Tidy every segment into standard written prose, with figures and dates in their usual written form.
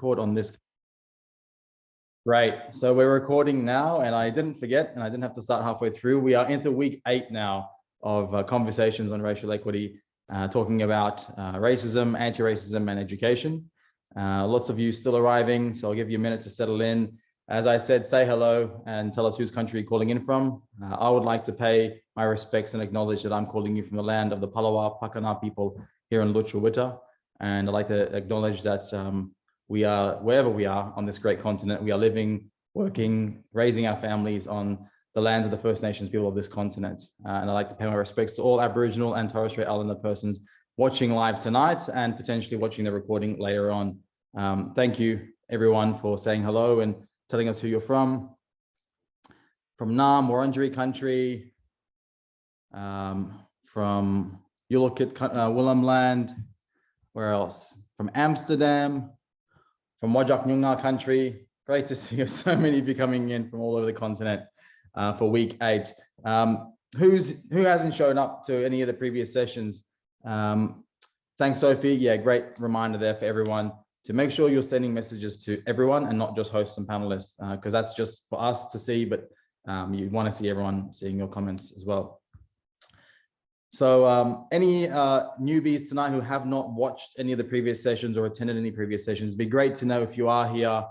record on this. Great. So we're recording now, and I didn't forget, and I didn't have to start halfway through. We are into week 8 now of conversations on racial equity, talking about racism, anti-racism, and education. Lots of you still arriving, so I'll give you a minute to settle in. As I said, say hello and tell us whose country you're calling in from. I would like to pay my respects and acknowledge that I'm calling you from the land of the Palawa, Pakana people here in Lutruwita. And I'd like to acknowledge that we are, wherever we are on this great continent, we are living, working, raising our families on the lands of the First Nations people of this continent. And I'd like to pay my respects to all Aboriginal and Torres Strait Islander persons watching live tonight and potentially watching the recording later on. Thank you, everyone, for saying hello and telling us who you're from. From Nam, Wurundjeri country, from Yulukit, Willem land, where else? From Amsterdam, from Wajak Noongar country. Great to see so many of you coming in from all over the continent for week 8. Who hasn't shown up to any of the previous sessions? Thanks, Sophie. Yeah, great reminder there for everyone to make sure you're sending messages to everyone and not just hosts and panelists, because that's just for us to see, but you want to see everyone seeing your comments as well. So any newbies tonight who have not watched any of the previous sessions or attended any previous sessions, it'd be great to know if you are here.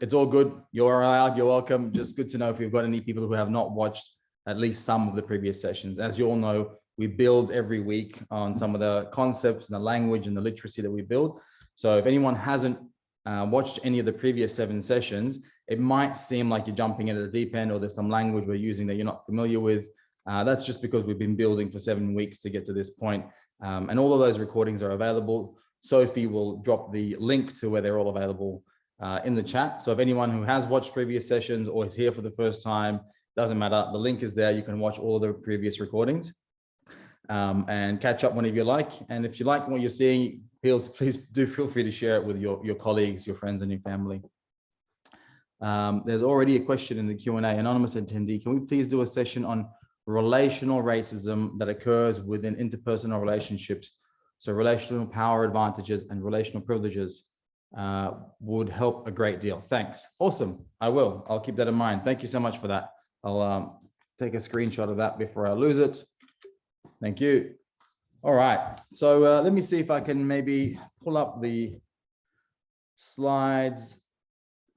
It's all good. You're allowed. You're welcome. Just good to know if you've got any people who have not watched at least some of the previous sessions. As you all know, we build every week on some of the concepts and the language and the literacy that we build. So if anyone hasn't watched any of the previous 7 sessions, it might seem like you're jumping into the deep end or there's some language we're using that you're not familiar with. That's just because we've been building for 7 weeks to get to this point. And all of those recordings are available. Sophie will drop the link to where they're all available in the chat. So if anyone who has watched previous sessions or is here for the first time, doesn't matter, the link is there. You can watch all of the previous recordings and catch up whenever you like. And if you like what you're seeing, please do feel free to share it with your colleagues, your friends, and your family. There's already a question in the Q&A. Anonymous attendee, can we please do a session on relational racism that occurs within interpersonal relationships? So relational power advantages and relational privileges would help a great deal. Thanks. Awesome. I will. I'll keep that in mind. Thank you so much for that. I'll take a screenshot of that before I lose it. Thank you. All right. So let me see if I can maybe pull up the slides.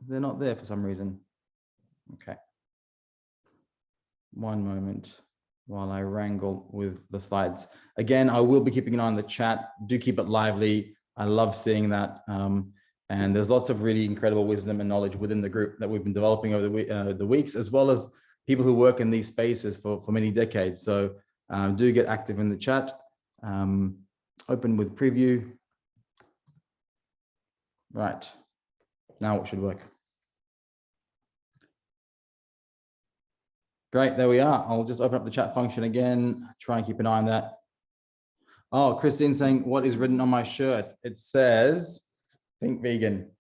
They're not there for some reason. Okay. One moment while I wrangle with the slides. Again, I will be keeping an eye on the chat. Do keep it lively. I love seeing that. And there's lots of really incredible wisdom and knowledge within the group that we've been developing over the weeks, as well as people who work in these spaces for many decades. So do get active in the chat. Open with preview. Right. Now it should work. Great, there we are. I'll just open up the chat function again, try and keep an eye on that. Oh, Christine saying, what is written on my shirt? It says, think vegan.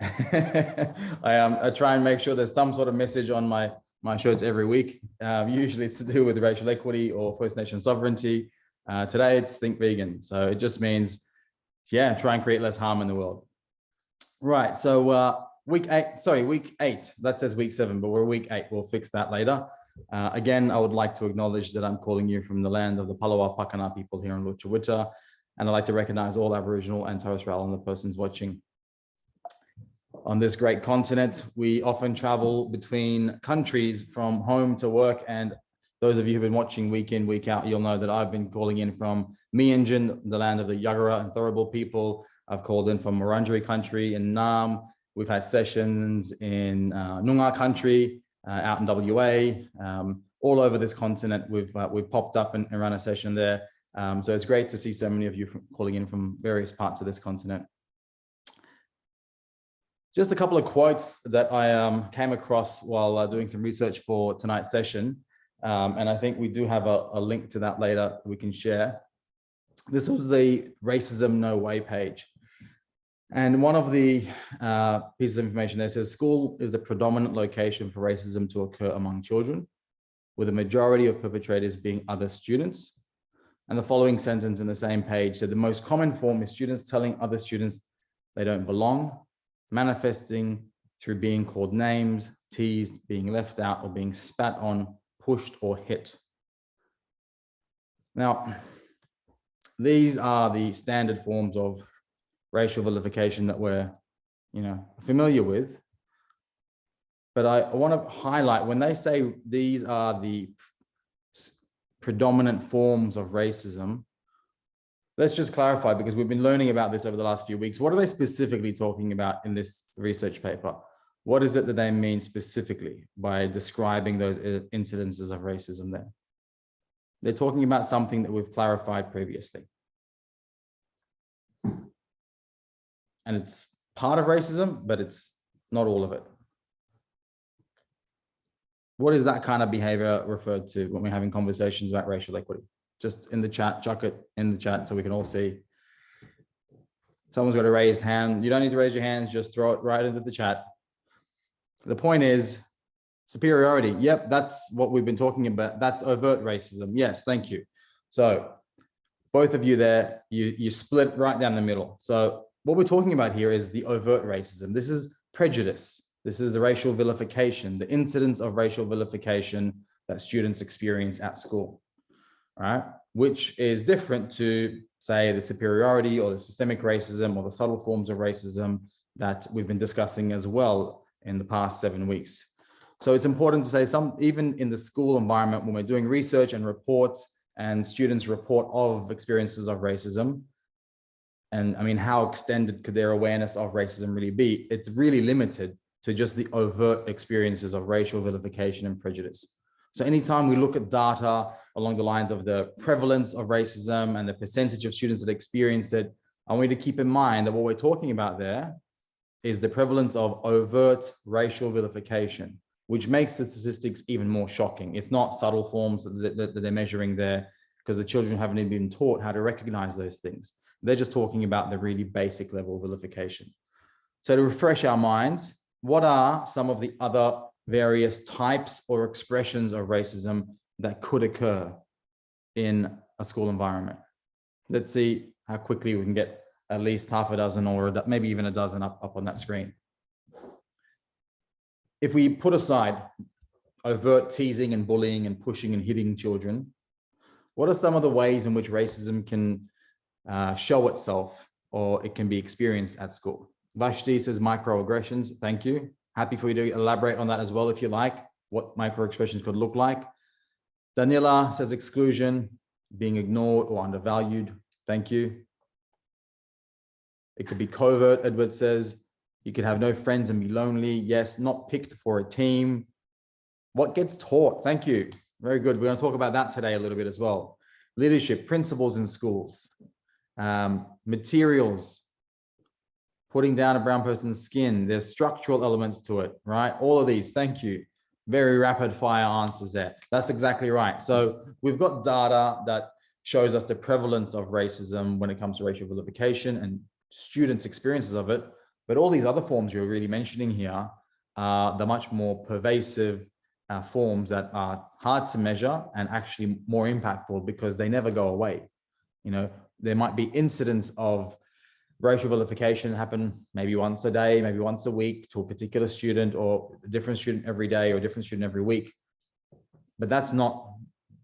I try and make sure there's some sort of message on my shirts every week. Usually it's to do with racial equity or First Nation sovereignty. Today it's think vegan. So it just means, yeah, try and create less harm in the world. Right, so week 8, that says week 7, but we're week 8, we'll fix that later. Again, I would like to acknowledge that I'm calling you from the land of the Palawa Pakana people here in Lutruwita, and I'd like to recognize all Aboriginal and Torres Strait Islander persons watching. On this great continent, we often travel between countries from home to work, and those of you who've been watching week in, week out, you'll know that I've been calling in from Mianjin, the land of the Yagara and Thurrbal people. I've called in from Wurundjeri country in Nam. We've had sessions in Noongar country, out in WA, all over this continent. We've popped up and run a session there. So it's great to see so many of you calling in from various parts of this continent. Just a couple of quotes that I came across while doing some research for tonight's session. And I think we do have a link to that later we can share. This was the Racism No Way page. And one of the pieces of information there says, school is the predominant location for racism to occur among children, with a majority of perpetrators being other students. And the following sentence in the same page said, the most common form is students telling other students they don't belong, manifesting through being called names, teased, being left out, or being spat on, pushed, or hit. Now, these are the standard forms of racial vilification that we're, familiar with. But I want to highlight, when they say these are the predominant forms of racism, let's just clarify, because we've been learning about this over the last few weeks. What are they specifically talking about in this research paper? What is it that they mean specifically by describing those incidences of racism there? They're talking about something that we've clarified previously. And it's part of racism, but it's not all of it. What is that kind of behavior referred to when we're having conversations about racial equity? Just in the chat, chuck it in the chat so we can all see. Someone's got a raised hand. You don't need to raise your hands, just throw it right into the chat. The point is superiority. Yep, that's what we've been talking about. That's overt racism. Yes, thank you. So both of you there, you split right down the middle. So what we're talking about here is the overt racism. This is prejudice. This is the racial vilification, the incidence of racial vilification that students experience at school, right? Which is different to, say, the superiority or the systemic racism or the subtle forms of racism that we've been discussing as well in the past 7 weeks. So it's important to say even in the school environment, when we're doing research and reports and students report of experiences of racism, and I mean, how extended could their awareness of racism really be? It's really limited to just the overt experiences of racial vilification and prejudice. So anytime we look at data along the lines of the prevalence of racism and the percentage of students that experience it, I want you to keep in mind that what we're talking about there is the prevalence of overt racial vilification, which makes the statistics even more shocking. It's not subtle forms that they're measuring there, because the children haven't even been taught how to recognize those things. They're just talking about the really basic level of vilification. So to refresh our minds, what are some of the other various types or expressions of racism that could occur in a school environment? Let's see how quickly we can get at least half a dozen or maybe even a dozen up on that screen. If we put aside overt teasing and bullying and pushing and hitting children, what are some of the ways in which racism can show itself or it can be experienced at school? Vashti says microaggressions. Thank you. Happy for you to elaborate on that as well, if you like, what microaggressions could look like. Danila says exclusion, being ignored or undervalued. Thank you. It could be covert. Edward says you could have no friends and be lonely. Yes, not picked for a team. What gets taught? Thank you. Very good. We're going to talk about that today a little bit as well. Leadership, principles in schools, materials, putting down a brown person's skin. There's structural elements to it, right? All of these. Thank you. Very rapid fire answers there. That's exactly right. So we've got data that shows us the prevalence of racism when it comes to racial vilification and students' experiences of it. But all these other forms you're really mentioning here are the much more pervasive forms that are hard to measure and actually more impactful because they never go away. There might be incidents of racial vilification happen maybe once a day, maybe once a week to a particular student, or a different student every day or a different student every week. But that's not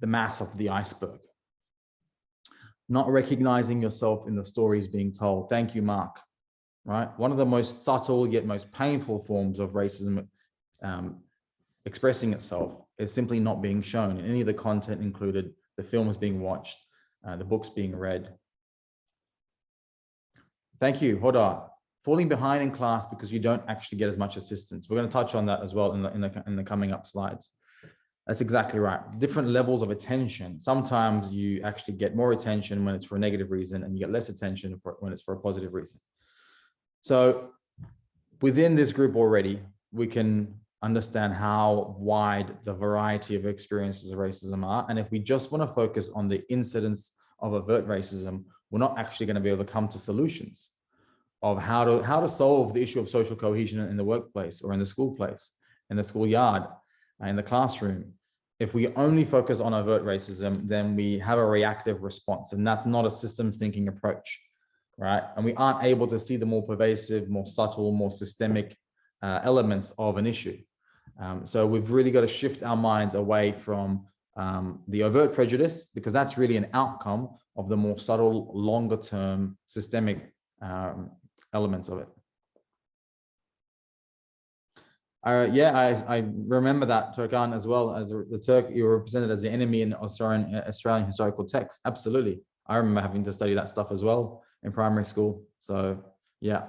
the mass of the iceberg. Not recognizing yourself in the stories being told. Thank you, Mark. Right? One of the most subtle yet most painful forms of racism expressing itself is simply not being shown in any of the content included, the films being watched, the books being read. Thank you, Hoda. Falling behind in class because you don't actually get as much assistance. We're going to touch on that as well in the coming up slides. That's exactly right. Different levels of attention. Sometimes you actually get more attention when it's for a negative reason, and you get less attention when it's for a positive reason. So within this group already, we can understand how wide the variety of experiences of racism are. And if we just want to focus on the incidence of overt racism, we're not actually going to be able to come to solutions of how to solve the issue of social cohesion in the workplace or in the school place, in the schoolyard, in the classroom. If we only focus on overt racism, then we have a reactive response, and that's not a systems thinking approach. right? And we aren't able to see the more pervasive, more subtle, more systemic elements of an issue. So we've really got to shift our minds away from the overt prejudice, because that's really an outcome of the more subtle, longer term systemic elements of it. I remember that, Turkan, as well as the Turk, you were represented as the enemy in Australian historical texts. Absolutely. I remember having to study that stuff as well in primary school. So yeah.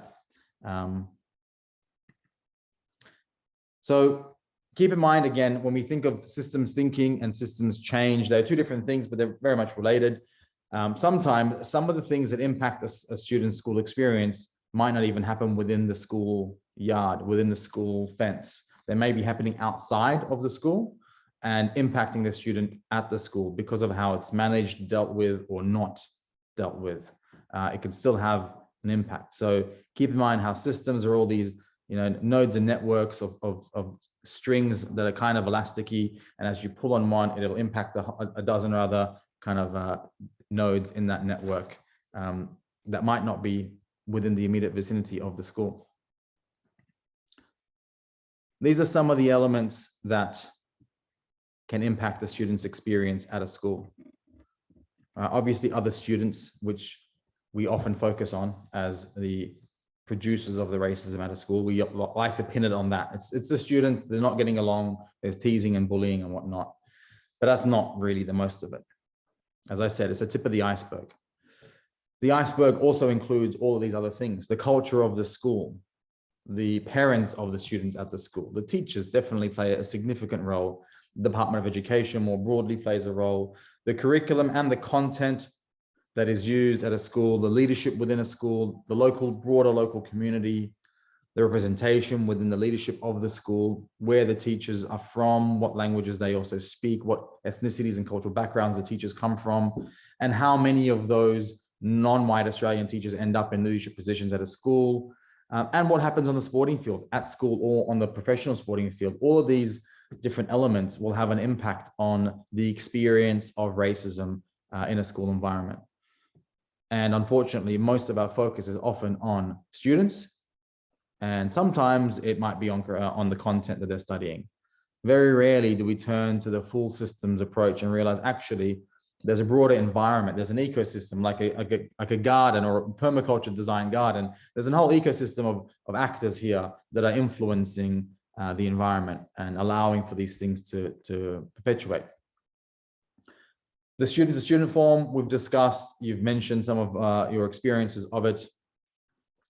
So keep in mind, again, when we think of systems thinking and systems change, they're two different things, but they're very much related. Sometimes some of the things that impact a student's school experience might not even happen within the school yard, within the school fence. They may be happening outside of the school and impacting the student at the school because of how it's managed, dealt with, or not dealt with. It can still have an impact. So keep in mind how systems are all these, nodes and networks of strings that are kind of elasticy, and as you pull on one, it'll impact a dozen other kind of nodes in that network that might not be within the immediate vicinity of the school. These are some of the elements that can impact the student's experience at a school. Obviously, other students, which we often focus on as the producers of the racism at a school, we like to pin it on that. It's the students, they're not getting along, there's teasing and bullying and whatnot. But that's not really the most of it. As I said, it's a tip of the iceberg. The iceberg also includes all of these other things: the culture of the school, the parents of the students at the school, the teachers definitely play a significant role. The Department of Education more broadly plays a role. The curriculum and the content that is used at a school, the leadership within a school, the broader local community, the representation within the leadership of the school, where the teachers are from, what languages they also speak, what ethnicities and cultural backgrounds the teachers come from, and how many of those non-white Australian teachers end up in leadership positions at a school, and what happens on the sporting field, at school, or on the professional sporting field. All of these different elements will have an impact on the experience of racism in a school environment. And unfortunately, most of our focus is often on students, and sometimes it might be on the content that they're studying. Very rarely do we turn to the full systems approach and realize actually there's a broader environment, there's an ecosystem, like a garden or a permaculture design garden. There's a whole ecosystem of actors here that are influencing the environment and allowing for these things to perpetuate. The student forum we've discussed, you've mentioned some of your experiences of it.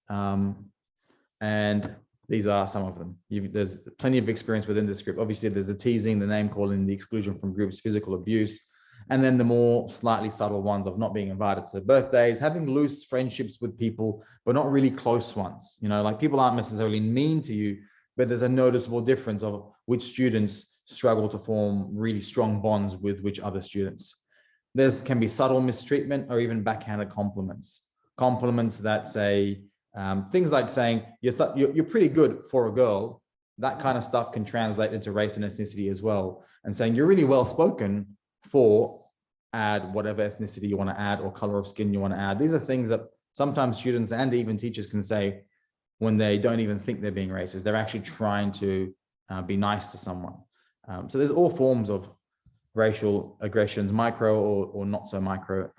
And these are some of them. There's plenty of experience within this group. Obviously, there's the teasing, the name calling, the exclusion from groups, physical abuse, and then the more slightly subtle ones of not being invited to birthdays, having loose friendships with people, but not really close ones. Like people aren't necessarily mean to you, but there's a noticeable difference of which students struggle to form really strong bonds with which other students. There can be subtle mistreatment or even backhanded compliments. Compliments that say, things like saying, you're pretty good for a girl. That kind of stuff can translate into race and ethnicity as well. And saying you're really well spoken for, add whatever ethnicity you want to add or color of skin you want to add. These are things that sometimes students and even teachers can say when they don't even think they're being racist. They're actually trying to be nice to someone. So there's all forms of racial aggressions, micro or not so micro,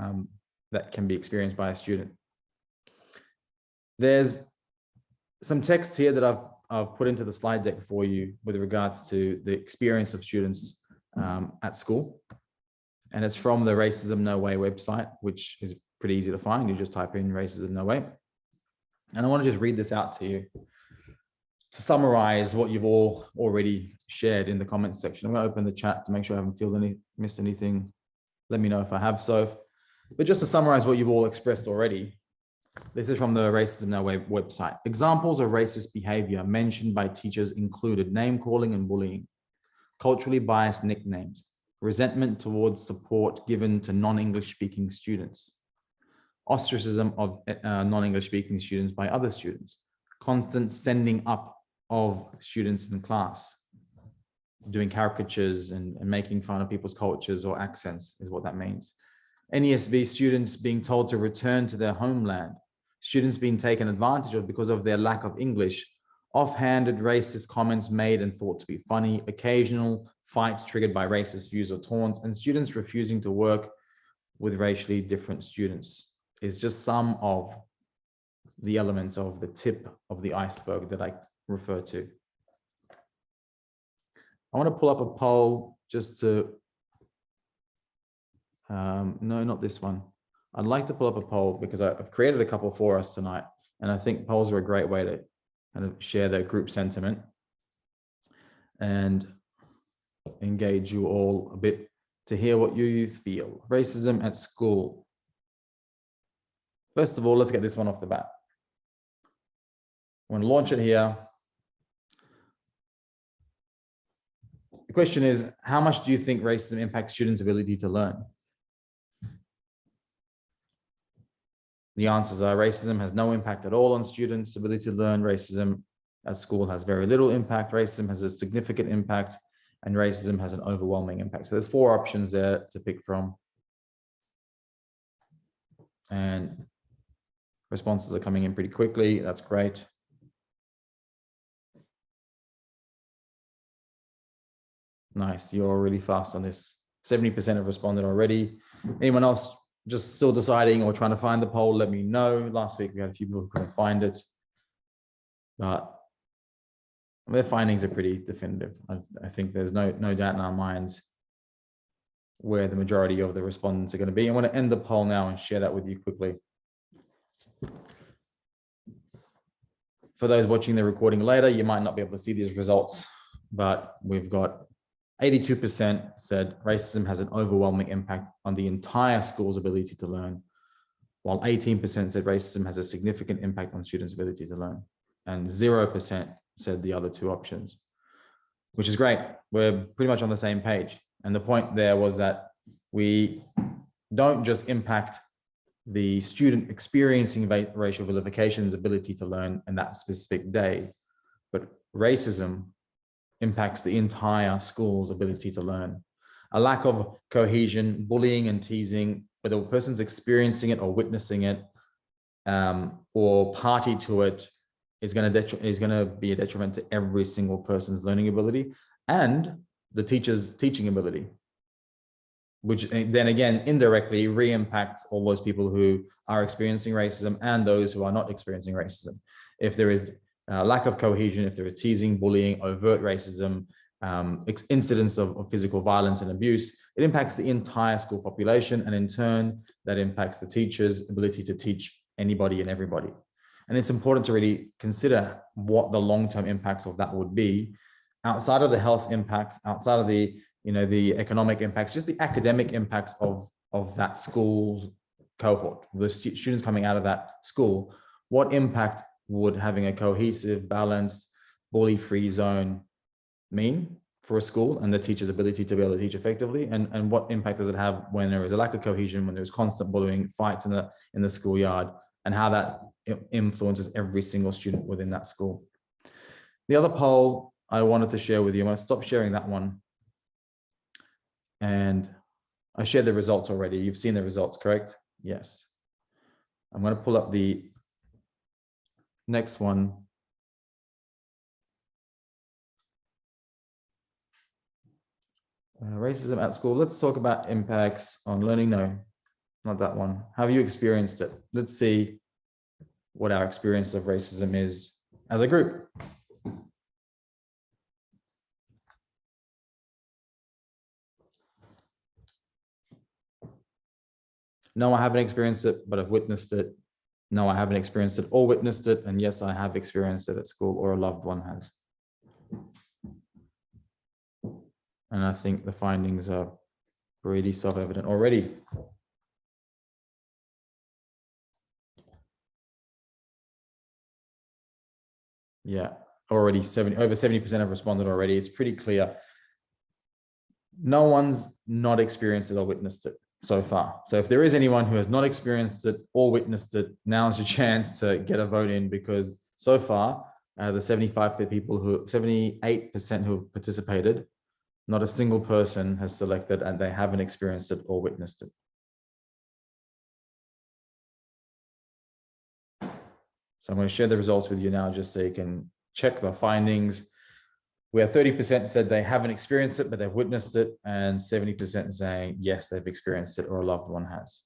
that can be experienced by a student. There's some text here that I've put into the slide deck for you with regards to the experience of students at school. And it's from the Racism No Way website, which is pretty easy to find. You just type in Racism No Way. And I want to just read this out to you to summarize what you've all already shared in the comments section. I'm going to open the chat to make sure I haven't missed anything. Let me know if I have so. But just to summarize what you've all expressed already, this is from the Racism No Way website. Examples of racist behavior mentioned by teachers included name calling and bullying, culturally biased nicknames, resentment towards support given to non-English speaking students, ostracism of non-English speaking students by other students, constant sending up of students in class, doing caricatures and making fun of people's cultures or accents is what that means. NESV students being told to return to their homeland, students being taken advantage of because of their lack of English, offhanded racist comments made and thought to be funny, occasional fights triggered by racist views or taunts, and students refusing to work with racially different students is just some of the elements of the tip of the iceberg that I refer to. I want to pull up a poll just to, no, not this one. I'd like to pull up a poll because I've created a couple for us tonight, and I think polls are a great way to kind of share their group sentiment and engage you all a bit to hear what you feel. Racism at school. First of all, let's get this one off the bat. I'm going to launch it here. The question is, how much do you think racism impacts students' ability to learn? The answers are racism has no impact at all on students' ability to learn. Racism at school has very little impact. Racism has a significant impact, and racism has an overwhelming impact. So there's 4 options there to pick from. And responses are coming in pretty quickly. That's great. Nice, you're really fast on this. 70% have responded already. Anyone else just still deciding or trying to find the poll, let me know. Last week we had a few people who couldn't find it, but their findings are pretty definitive. I think there's no doubt in our minds where the majority of the respondents are going to be. I want to end the poll now and share that with you quickly. For those watching the recording later, you might not be able to see these results, but we've got 82% said racism has an overwhelming impact on the entire school's ability to learn, while 18% said racism has a significant impact on students' ability to learn, and 0% said the other 2 options, which is great. We're pretty much on the same page. And the point there was that we don't just impact the student experiencing racial vilification's ability to learn in that specific day, but racism impacts the entire school's ability to learn. A lack of cohesion, bullying and teasing, whether a person's experiencing it or witnessing it, or party to it, is going to be a detriment to every single person's learning ability and the teacher's teaching ability, which then again indirectly re-impacts all those people who are experiencing racism and those who are not experiencing racism. If there is lack of cohesion, if there is teasing, bullying, overt racism, incidents of physical violence and abuse, it impacts the entire school population, and in turn, that impacts the teacher's ability to teach anybody and everybody. And it's important to really consider what the long-term impacts of that would be, outside of the health impacts, outside of the economic impacts, just the academic impacts of that school's cohort, the students coming out of that school. What impact would having a cohesive, balanced, bully-free zone mean for a school and the teacher's ability to be able to teach effectively? And what impact does it have when there is a lack of cohesion, when there's constant bullying, fights in the schoolyard, and how that influences every single student within that school? The other poll I wanted to share with you, I'm going to stop sharing that one. And I shared the results already. You've seen the results, correct? Yes. I'm going to pull up the next one. Racism at school. Let's talk about impacts on learning. No, not that one. How have you experienced it? Let's see what our experience of racism is as a group. No, I haven't experienced it, but I've witnessed it. No, I haven't experienced it or witnessed it. And yes, I have experienced it at school, or a loved one has. And I think the findings are pretty self-evident already. Yeah, already over 70% have responded already. It's pretty clear. No one's not experienced it or witnessed it so far. So if there is anyone who has not experienced it or witnessed it, now's your chance to get a vote in, because so far, the 78% who have participated, not a single person has selected and they haven't experienced it or witnessed it. So I'm going to share the results with you now just so you can check the findings. Where 30% said they haven't experienced it, but they've witnessed it, and 70% saying, yes, they've experienced it or a loved one has.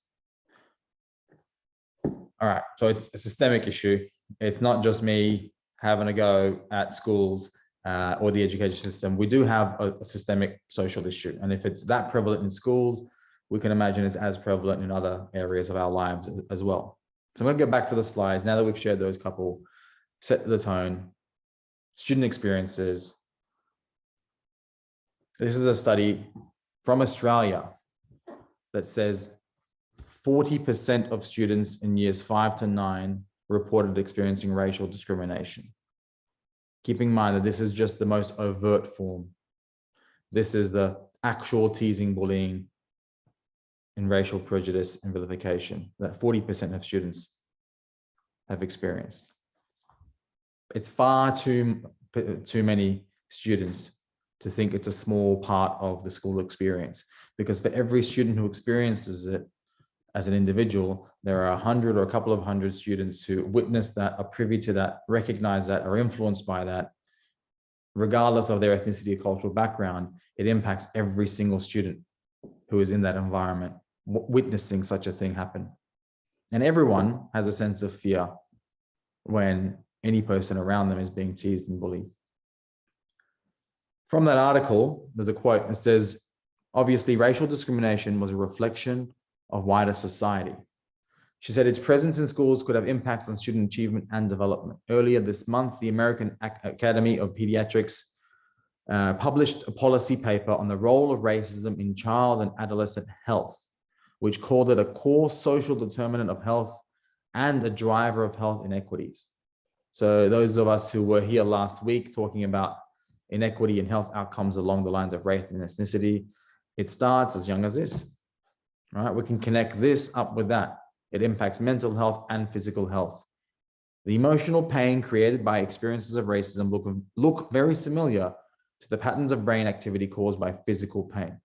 All right, so it's a systemic issue. It's not just me having a go at schools or the education system. We do have a systemic social issue. And if it's that prevalent in schools, we can imagine it's as prevalent in other areas of our lives as well. So I'm going to get back to the slides. Now that we've shared those couple, set the tone, student experiences. This is a study from Australia that says 40% of students in years 5 to 9 reported experiencing racial discrimination. Keeping in mind that this is just the most overt form. This is the actual teasing, bullying, and racial prejudice and vilification that 40% of students have experienced. It's far too many students to think it's a small part of the school experience, because for every student who experiences it as an individual, there are 100 or a couple of hundred students who witness that, are privy to that, recognize that, are influenced by that. Regardless of their ethnicity or cultural background, it impacts every single student who is in that environment, witnessing such a thing happen. And everyone has a sense of fear when any person around them is being teased and bullied. From that article, there's a quote that says, obviously, racial discrimination was a reflection of wider society. She said its presence in schools could have impacts on student achievement and development. Earlier this month, the American Academy of Pediatrics published a policy paper on the role of racism in child and adolescent health, which called it a core social determinant of health and a driver of health inequities. So those of us who were here last week talking about inequity in health outcomes along the lines of race and ethnicity, it starts as young as this, right? We can connect this up with that. It impacts mental health and physical health. The emotional pain created by experiences of racism look very similar to the patterns of brain activity caused by physical pain.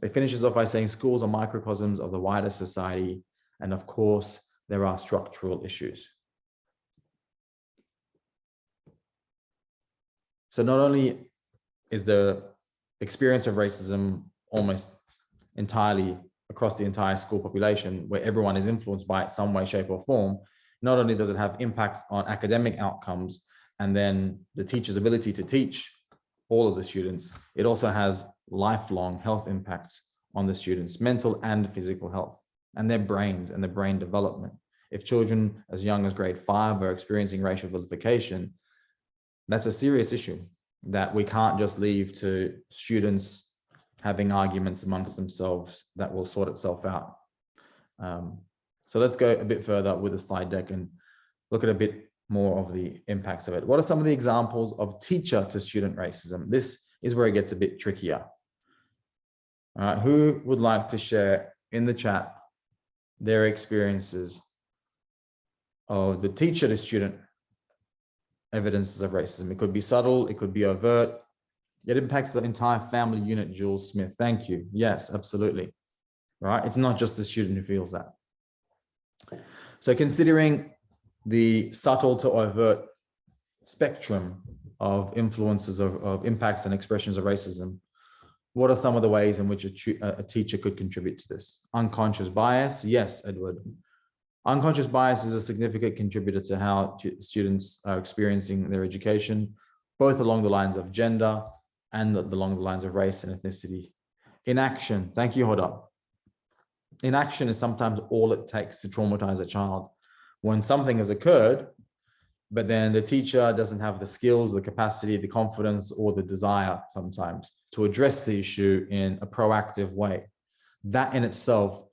It finishes off by saying schools are microcosms of the wider society, and of course, there are structural issues. So not only is the experience of racism almost entirely across the entire school population, where everyone is influenced by it some way, shape, or form, not only does it have impacts on academic outcomes and then the teacher's ability to teach all of the students, it also has lifelong health impacts on the students' mental and physical health and their brains and their brain development. If children as young as grade 5 are experiencing racial vilification, that's a serious issue that we can't just leave to students having arguments amongst themselves that will sort itself out. So let's go a bit further with the slide deck and look at a bit more of the impacts of it. What are some of the examples of teacher to student racism? This is where it gets a bit trickier. Who would like to share in the chat their experiences of the teacher to student evidences of racism? It could be subtle, it could be overt. It impacts the entire family unit, Jules Smith. Thank you. Yes, absolutely. Right? It's not just the student who feels that. So considering the subtle to overt spectrum of influences of impacts and expressions of racism, what are some of the ways in which a teacher could contribute to this? Unconscious bias. Yes, Edward. Unconscious bias is a significant contributor to how students are experiencing their education, both along the lines of gender and along the lines of race and ethnicity. Inaction. Thank you, Hoda. Inaction is sometimes all it takes to traumatize a child. When something has occurred, but then the teacher doesn't have the skills, the capacity, the confidence, or the desire sometimes to address the issue in a proactive way. That in itself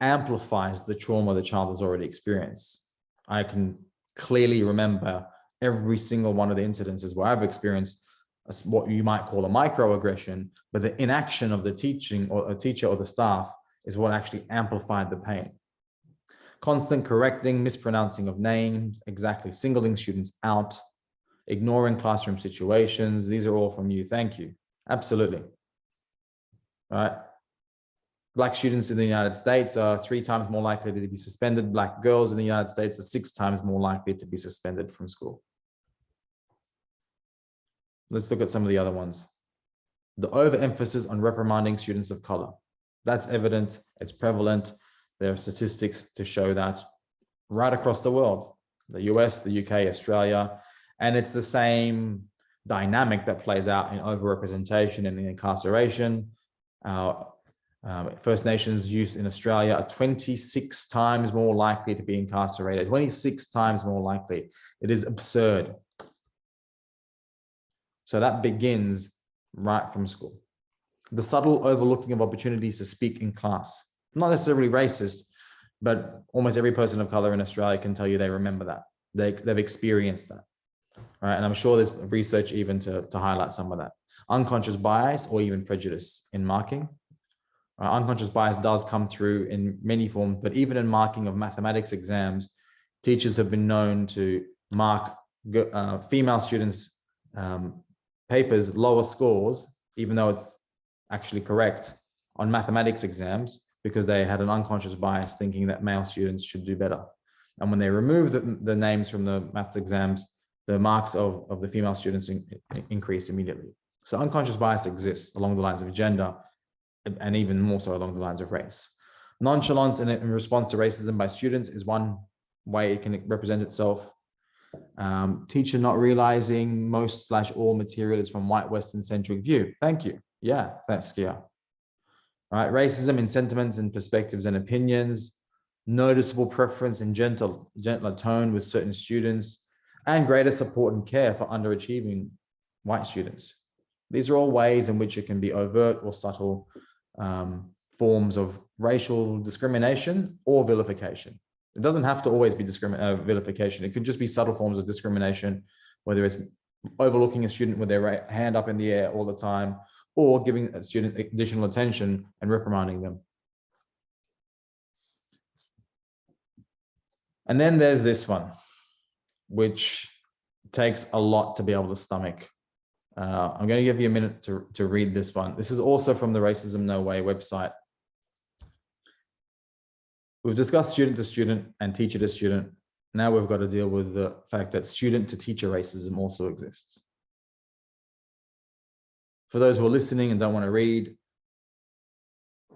amplifies the trauma the child has already experienced. I can clearly remember every single one of the incidences where I've experienced what you might call a microaggression, but the inaction of the teacher or the staff is what actually amplified the pain. Constant correcting, mispronouncing of names, exactly, singling students out, ignoring classroom situations. These are all from you. Thank you. Absolutely. All right. Black students in the United States are 3 times more likely to be suspended. Black girls in the United States are 6 times more likely to be suspended from school. Let's look at some of the other ones. The overemphasis on reprimanding students of color. That's evident, it's prevalent. There are statistics to show that right across the world, the US, the UK, Australia, and it's the same dynamic that plays out in overrepresentation and in incarceration. First Nations youth in Australia are 26 times more likely to be incarcerated, 26 times more likely. It is absurd. So that begins right from school. The subtle overlooking of opportunities to speak in class. Not necessarily racist, but almost every person of color in Australia can tell you they remember that. They've experienced that. All right, and I'm sure there's research even to highlight some of that. Unconscious bias or even prejudice in marking. Unconscious bias does come through in many forms, but even in marking of mathematics exams, teachers have been known to mark female students' papers lower scores, even though it's actually correct, on mathematics exams, because they had an unconscious bias thinking that male students should do better. And when they remove the names from the maths exams, the marks of the female students increase immediately. So unconscious bias exists along the lines of gender, and even more so along the lines of race. Nonchalance in response to racism by students is one way it can represent itself. Teacher not realizing most/all material is from white Western centric view. Thank you. Yeah, thanks, Kia. All right, racism in sentiments and perspectives and opinions, noticeable preference in gentler tone with certain students, and greater support and care for underachieving white students. These are all ways in which it can be overt or subtle forms of racial discrimination or vilification. It doesn't have to always be vilification. It could just be subtle forms of discrimination, whether it's overlooking a student with their hand up in the air all the time, or giving a student additional attention and reprimanding them. And then there's this one, which takes a lot to be able to stomach. I'm going to give you a minute to read this one. This is also from the Racism No Way website. We've discussed student to student and teacher to student. Now we've got to deal with the fact that student to teacher racism also exists. For those who are listening and don't want to read,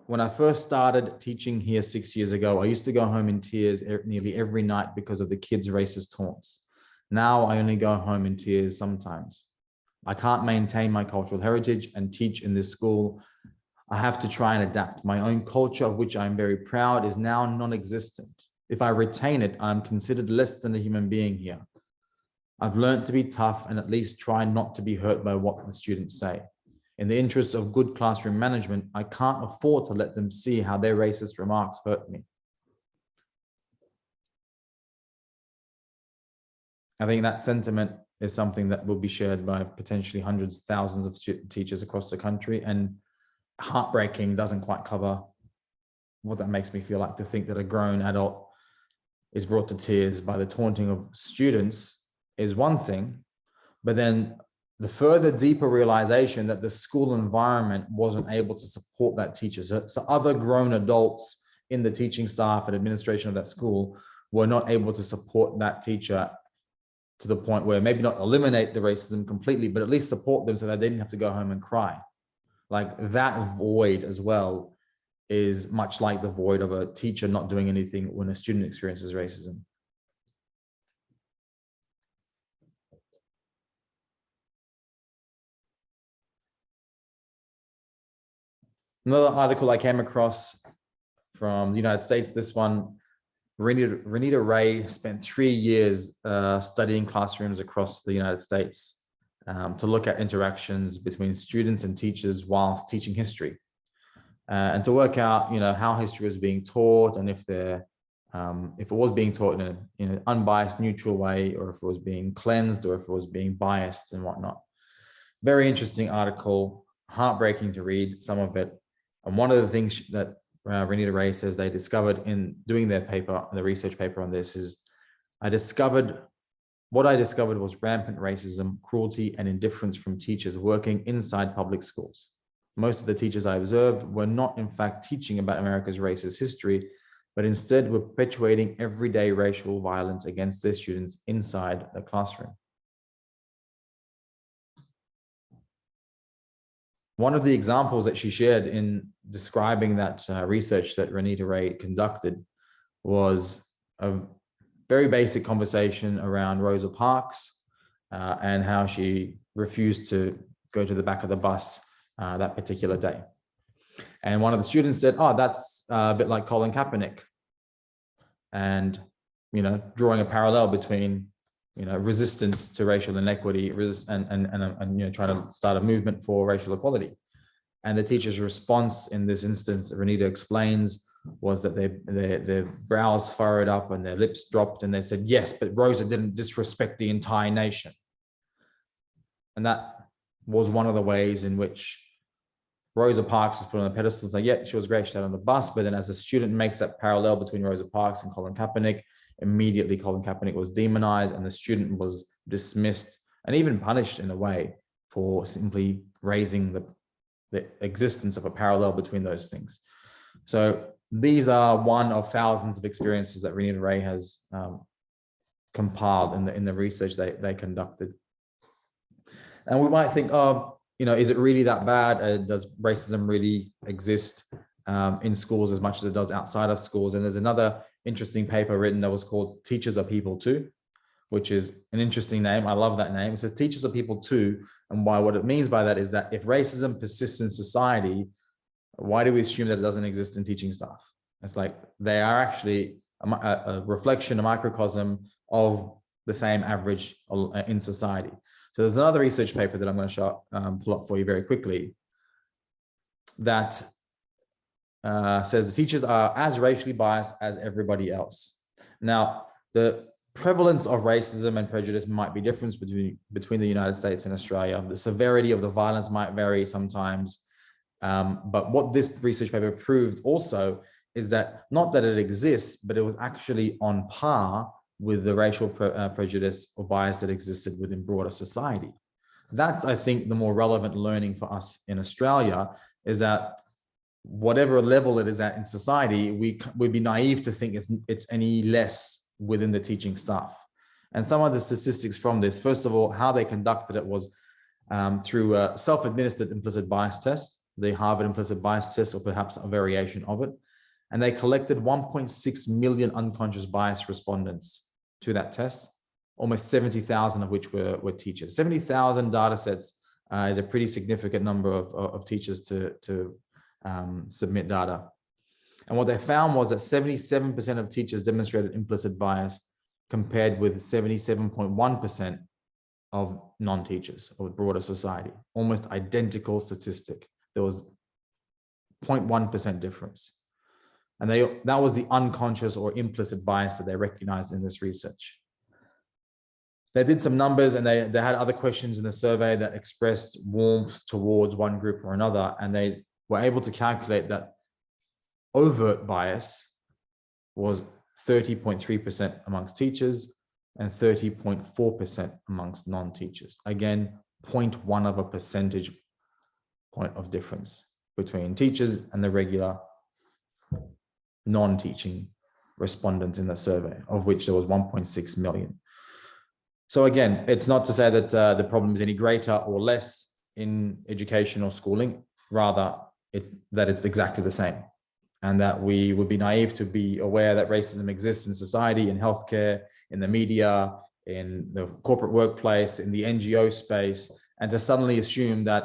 when I first started teaching here 6 years ago, I used to go home in tears nearly every night because of the kids' racist taunts. Now I only go home in tears sometimes. I can't maintain my cultural heritage and teach in this school. I have to try and adapt. My own culture, of which I'm very proud, is now non-existent. If I retain it, I'm considered less than a human being here. I've learned to be tough and at least try not to be hurt by what the students say. In the interest of good classroom management, I can't afford to let them see how their racist remarks hurt me. I think that sentiment is something that will be shared by potentially hundreds, thousands of teachers across the country, and heartbreaking doesn't quite cover what that makes me feel like, to think that a grown adult is brought to tears by the taunting of students is one thing, but then the further deeper realization that the school environment wasn't able to support that teacher. So other grown adults in the teaching staff and administration of that school were not able to support that teacher to the point where maybe not eliminate the racism completely, but at least support them so that they didn't have to go home and cry. Like that void as well is much like the void of a teacher not doing anything when a student experiences racism. Another article I came across from the United States, this one, Renita Ray spent 3 years studying classrooms across the United States to look at interactions between students and teachers whilst teaching history, and to work out, how history was being taught, and if it was being taught in an unbiased, neutral way, or if it was being cleansed, or if it was being biased and whatnot. Very interesting article, heartbreaking to read some of it. And one of the things that Renita Ray says they discovered in doing their paper, the research paper on this, is what I discovered was rampant racism, cruelty, and indifference from teachers working inside public schools. Most of the teachers I observed were not in fact teaching about America's racist history, but instead were perpetuating everyday racial violence against their students inside the classroom. One of the examples that she shared in describing that research that Renita Ray conducted was a very basic conversation around Rosa Parks and how she refused to go to the back of the bus that particular day. And one of the students said, "Oh, that's a bit like Colin Kaepernick." And, drawing a parallel between, resistance to racial inequity and trying to start a movement for racial equality. And the teacher's response in this instance, Renita explains, was that their brows furrowed up and their lips dropped, and they said, "Yes, but Rosa didn't disrespect the entire nation." And that was one of the ways in which Rosa Parks was put on a pedestal. It's like, yeah, she was great, she sat on the bus, but then as a student makes that parallel between Rosa Parks and Colin Kaepernick, immediately Colin Kaepernick was demonized and the student was dismissed and even punished in a way for simply raising the existence of a parallel between those things. So these are one of thousands of experiences that Renita Ray has compiled in the research they conducted. And we might think, oh, is it really that bad? Does racism really exist in schools as much as it does outside of schools? And there's another interesting paper written that was called "Teachers Are People Too," which is an interesting name. I love that name. It says teachers are people too. And what it means by that is that if racism persists in society, why do we assume that it doesn't exist in teaching staff? It's like they are actually a reflection, a microcosm of the same average in society. So there's another research paper that I'm going to pull up for you very quickly that says the teachers are as racially biased as everybody else. Now, the prevalence of racism and prejudice might be different between the United States and Australia. The severity of the violence might vary sometimes. But what this research paper proved also is that not that it exists, but it was actually on par with the racial prejudice or bias that existed within broader society. That's, I think, the more relevant learning for us in Australia, is that whatever level it is at in society, we'd be naive to think it's any less within the teaching staff. And some of the statistics from this, first of all, how they conducted it was through a self-administered implicit bias test, the Harvard implicit bias test, or perhaps a variation of it. And they collected 1.6 million unconscious bias respondents to that test, almost 70,000 of which were teachers. 70,000 data sets is a pretty significant number of teachers to submit data. And what they found was that 77% of teachers demonstrated implicit bias, compared with 77.1% of non-teachers or broader society. Almost identical statistic. There was 0.1% difference. And that was the unconscious or implicit bias that they recognized in this research. They did some numbers, and they had other questions in the survey that expressed warmth towards one group or another. And they were able to calculate that overt bias was 30.3% amongst teachers and 30.4% amongst non-teachers. Again, 0.1 of a percentage point of difference between teachers and the regular non-teaching respondents in the survey, of which there was 1.6 million. So again, it's not to say that the problem is any greater or less in education or schooling, rather it's that it's exactly the same. And that we would be naive to be aware that racism exists in society, in healthcare, in the media, in the corporate workplace, in the NGO space, and to suddenly assume that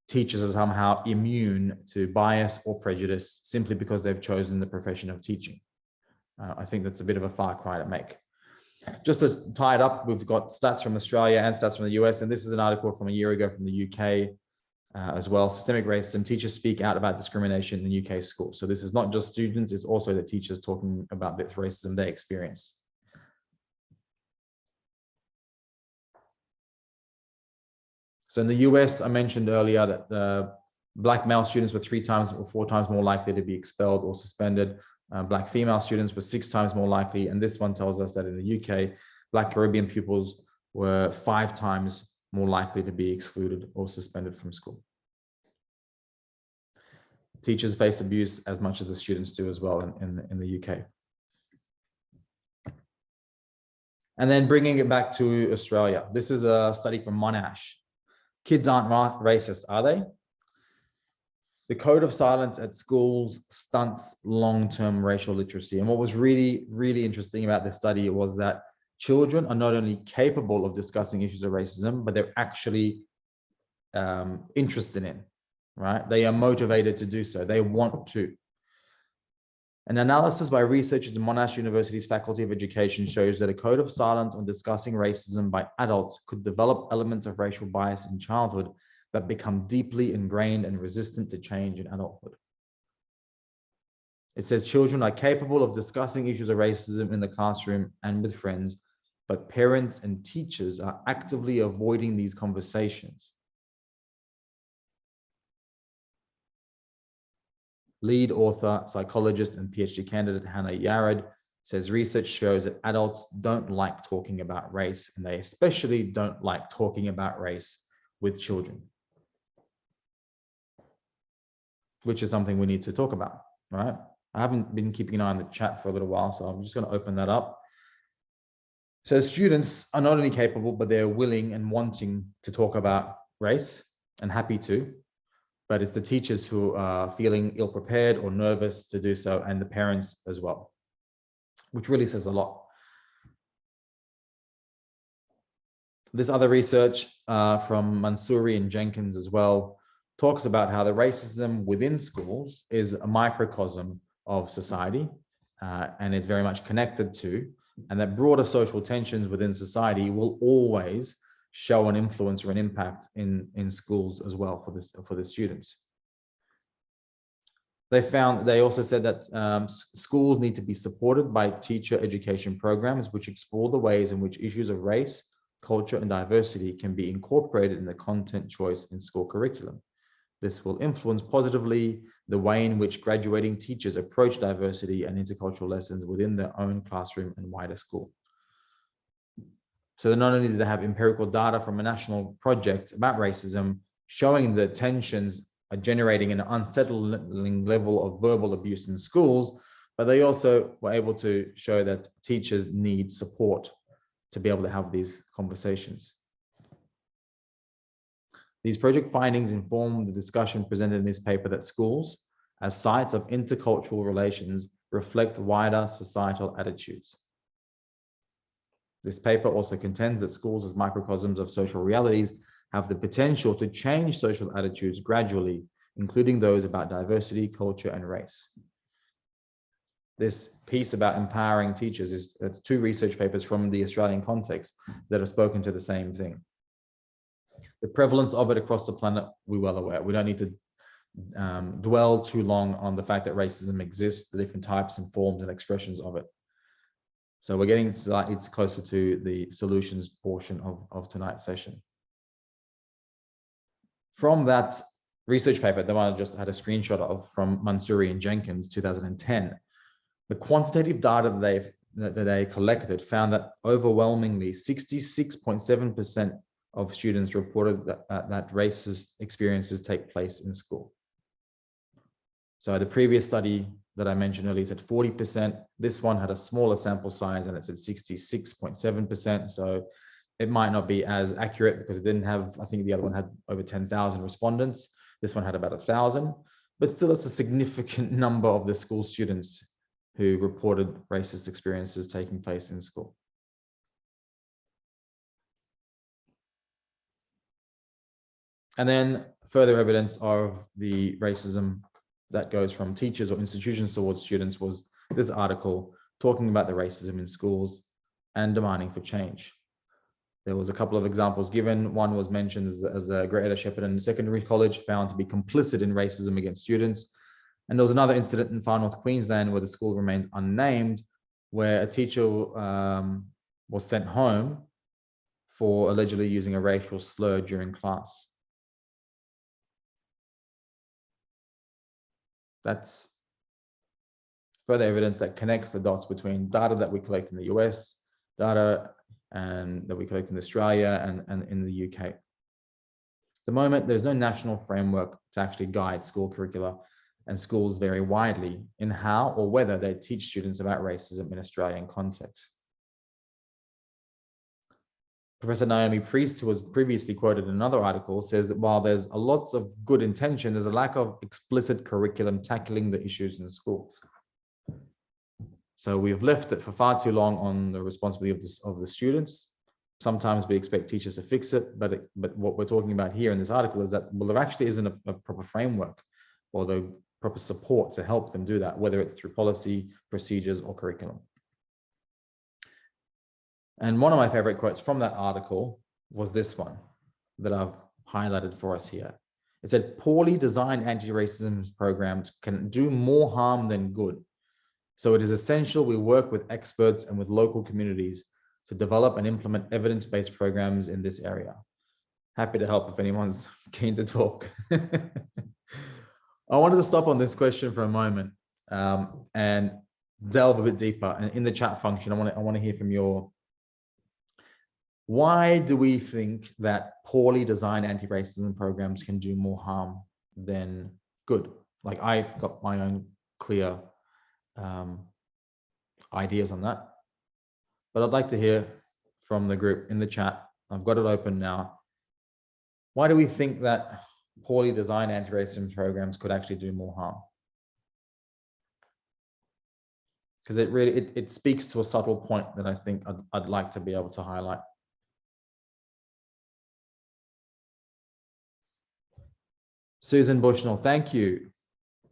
teachers are somehow immune to bias or prejudice simply because they've chosen the profession of teaching. I think that's a bit of a far cry to make. Just to tie it up, we've got stats from Australia and stats from the US, and this is an article from a year ago from the UK as well. Systemic racism, teachers speak out about discrimination in UK schools. So this is not just students, it's also the teachers talking about the racism they experience. So in the US, I mentioned earlier that the Black male students were 3 times or 4 times more likely to be expelled or suspended. Black female students were 6 times more likely. And this one tells us that in the UK, Black Caribbean pupils were 5 times more likely to be excluded or suspended from school. Teachers face abuse as much as the students do as well in the UK. And then bringing it back to Australia. This is a study from Monash. Kids aren't racist, are they? The code of silence at schools stunts long-term racial literacy. And what was really, really interesting about this study was that children are not only capable of discussing issues of racism, but they're actually interested in, right? They are motivated to do so. They want to. An analysis by researchers in Monash University's Faculty of Education shows that a code of silence on discussing racism by adults could develop elements of racial bias in childhood that become deeply ingrained and resistant to change in adulthood. It says children are capable of discussing issues of racism in the classroom and with friends, but parents and teachers are actively avoiding these conversations. Lead author, psychologist, and PhD candidate Hannah Yared says research shows that adults don't like talking about race, and they especially don't like talking about race with children, which is something we need to talk about, right? I haven't been keeping an eye on the chat for a little while, so I'm just going to open that up. So students are not only capable, but they're willing and wanting to talk about race and happy to. But it's the teachers who are feeling ill-prepared or nervous to do so, and the parents as well, which really says a lot. This other research from Mansouri and Jenkins as well talks about how the racism within schools is a microcosm of society, and it's very much connected to, and that broader social tensions within society will always show an influence or an impact in schools as well for the students. They also said that schools need to be supported by teacher education programs which explore the ways in which issues of race, culture, and diversity can be incorporated in the content choice in school curriculum. This will influence positively the way in which graduating teachers approach diversity and intercultural lessons within their own classroom and wider school. So not only do they have empirical data from a national project about racism showing the tensions are generating an unsettling level of verbal abuse in schools, but they also were able to show that teachers need support to be able to have these conversations. These project findings inform the discussion presented in this paper that schools, as sites of intercultural relations, reflect wider societal attitudes. This paper also contends that schools as microcosms of social realities have the potential to change social attitudes gradually, including those about diversity, culture, and race. This piece about empowering teachers it's two research papers from the Australian context that have spoken to the same thing. The prevalence of it across the planet, we're well aware. We don't need to dwell too long on the fact that racism exists, the different types and forms and expressions of it. So we're getting slightly closer to the solutions portion of tonight's session. From that research paper, the one I just had a screenshot of from Mansouri and Jenkins, 2010, the quantitative data that they collected found that overwhelmingly 66.7% of students reported that racist experiences take place in school. So the previous study that I mentioned earlier said 40%. This one had a smaller sample size and it said 66.7%. So it might not be as accurate because it didn't have, I think the other one had over 10,000 respondents. This one had about 1,000, but still it's a significant number of the school students who reported racist experiences taking place in school. And then further evidence of the racism that goes from teachers or institutions towards students was this article talking about the racism in schools and demanding for change. There was a couple of examples given. One was mentioned as a Greater Shepparton Secondary College found to be complicit in racism against students. And there was another incident in Far North Queensland where the school remains unnamed, where a teacher was sent home for allegedly using a racial slur during class. That's further evidence that connects the dots between data that we collect in the US, data and that we collect in Australia and in the UK. At the moment, there's no national framework to actually guide school curricula and schools vary widely in how or whether they teach students about racism in Australian context. Professor Naomi Priest, who was previously quoted in another article, says that while there's a lot of good intention, there's a lack of explicit curriculum tackling the issues in schools. So we've left it for far too long on the responsibility of the students. Sometimes we expect teachers to fix it, but what we're talking about here in this article is that, well, there actually isn't a proper framework or the proper support to help them do that, whether it's through policy, procedures, or curriculum. And one of my favorite quotes from that article was this one that I've highlighted for us here. It said, poorly designed anti-racism programs can do more harm than good. So it is essential we work with experts and with local communities to develop and implement evidence-based programs in this area. Happy to help if anyone's keen to talk. I wanted to stop on this question for a moment and delve a bit deeper. And in the chat function, I want to hear from your. Why do we think that poorly designed anti-racism programs can do more harm than good? Like, I've got my own clear ideas on that, but I'd like to hear from the group in the chat. I've got it open now. Why do we think that poorly designed anti-racism programs could actually do more harm? Because it really, it speaks to a subtle point that I think I'd like to be able to highlight. Susan Bushnell, thank you.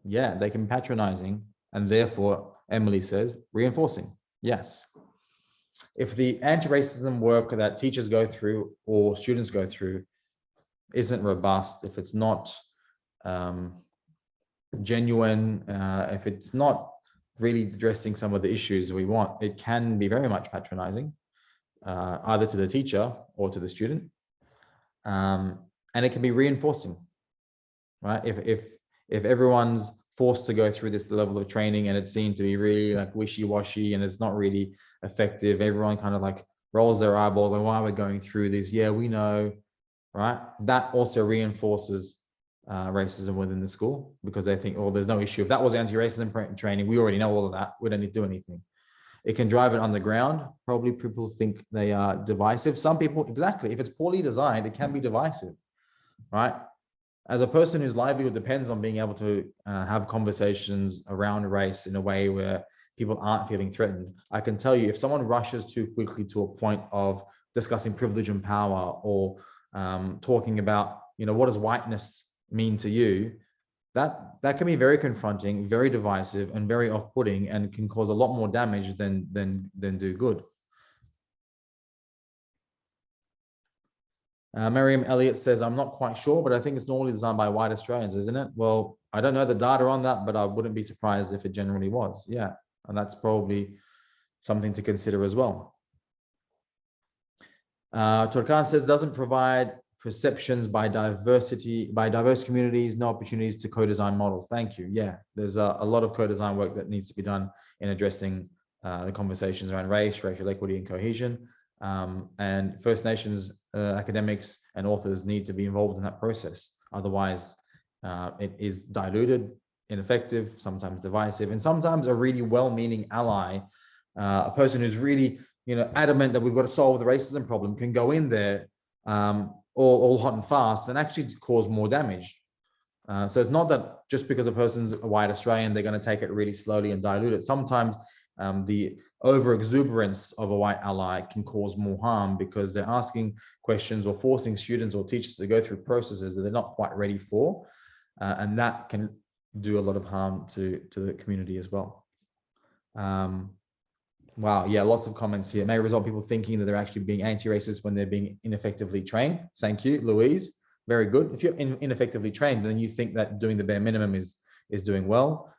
Yeah, they can be patronizing, and therefore, Emily says, reinforcing. Yes. If the anti-racism work that teachers go through or students go through isn't robust, if it's not genuine, if it's not really addressing some of the issues we want, it can be very much patronizing, either to the teacher or to the student. And it can be reinforcing, right? If everyone's forced to go through this level of training and it's seen to be really like wishy-washy and it's not really effective, everyone kind of like rolls their eyeballs like, why are we going through this? Yeah, we know, right? That also reinforces racism within the school, because they think, oh, there's no issue. If that was anti-racism training, we already know all of that. We don't need to do anything. It can drive it underground. Probably people think they are divisive. Some people, exactly. If it's poorly designed, it can be divisive, right? As a person whose livelihood depends on being able to have conversations around race in a way where people aren't feeling threatened, I can tell you, if someone rushes too quickly to a point of discussing privilege and power, or talking about, you know, what does whiteness mean to you, that can be very confronting, very divisive, and very off-putting, and can cause a lot more damage than do good. Miriam Elliott says, I'm not quite sure, but I think it's normally designed by white Australians, isn't it? Well, I don't know the data on that, but I wouldn't be surprised if it generally was. Yeah, and that's probably something to consider as well. Turkan says, doesn't provide perceptions by diverse communities, no opportunities to co-design models. Thank you. Yeah, there's a lot of co-design work that needs to be done in addressing the conversations around race, racial equity, and cohesion. And First Nations academics and authors need to be involved in that process. Otherwise, it is diluted, ineffective, sometimes divisive, and sometimes a really well-meaning ally, a person who's really, you know, adamant that we've got to solve the racism problem, can go in there all hot and fast and actually cause more damage. So it's not that just because a person's a white Australian, they're going to take it really slowly and dilute it. Sometimes the over exuberance of a white ally can cause more harm, because they're asking questions or forcing students or teachers to go through processes that they're not quite ready for. And that can do a lot of harm to the community as well. Wow, yeah, lots of comments here. It may result in people thinking that they're actually being anti-racist when they're being ineffectively trained. Thank you, Louise. Very good. If you're ineffectively trained, then you think that doing the bare minimum is doing well.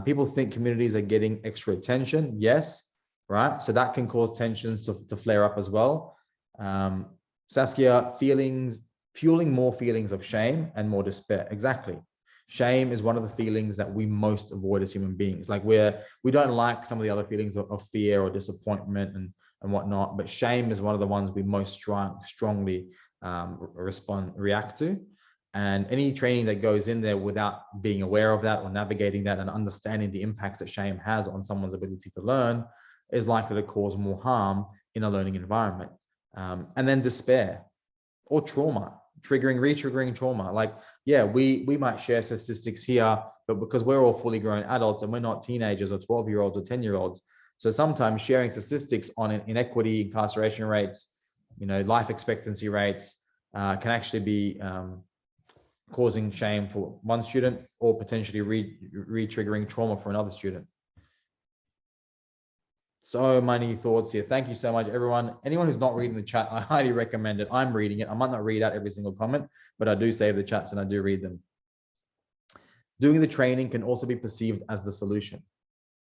People think communities are getting extra attention. Yes, right. So that can cause tensions to flare up as well. Saskia, fueling more feelings of shame and more despair. Exactly. Shame is one of the feelings that we most avoid as human beings. Like we don't like some of the other feelings of fear or disappointment and whatnot, but shame is one of the ones we most strongly react to. And any training that goes in there without being aware of that or navigating that and understanding the impacts that shame has on someone's ability to learn is likely to cause more harm in a learning environment. And then despair or trauma, re-triggering trauma. Like, yeah, we might share statistics here, but because we're all fully grown adults and we're not teenagers or 12-year-olds or 10-year-olds. So sometimes sharing statistics on inequity, incarceration rates, life expectancy rates can actually be causing shame for one student or potentially re-triggering trauma for another student. So many thoughts here. Thank you so much, everyone. Anyone who's not reading the chat, I highly recommend it. I'm reading it. I might not read out every single comment, but I do save the chats and I do read them. Doing the training can also be perceived as the solution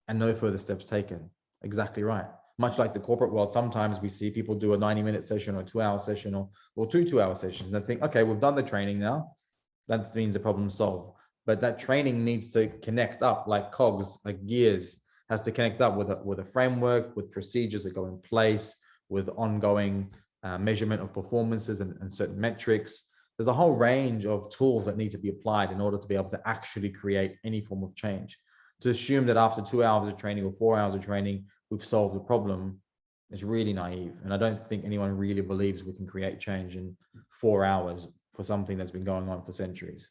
and no further steps taken. Exactly right. Much like the corporate world, sometimes we see people do a 90-minute session or a 2-hour session or two 2-hour sessions. And they think, okay, we've done the training now. That means the problem solved. But that training needs to connect up like cogs, like gears, has to connect up with a framework, with procedures that go in place, with ongoing measurement of performances and certain metrics. There's a whole range of tools that need to be applied in order to be able to actually create any form of change. To assume that after 2 hours of training or 4 hours of training, we've solved the problem is really naive. And I don't think anyone really believes we can create change in 4 hours for something that's been going on for centuries.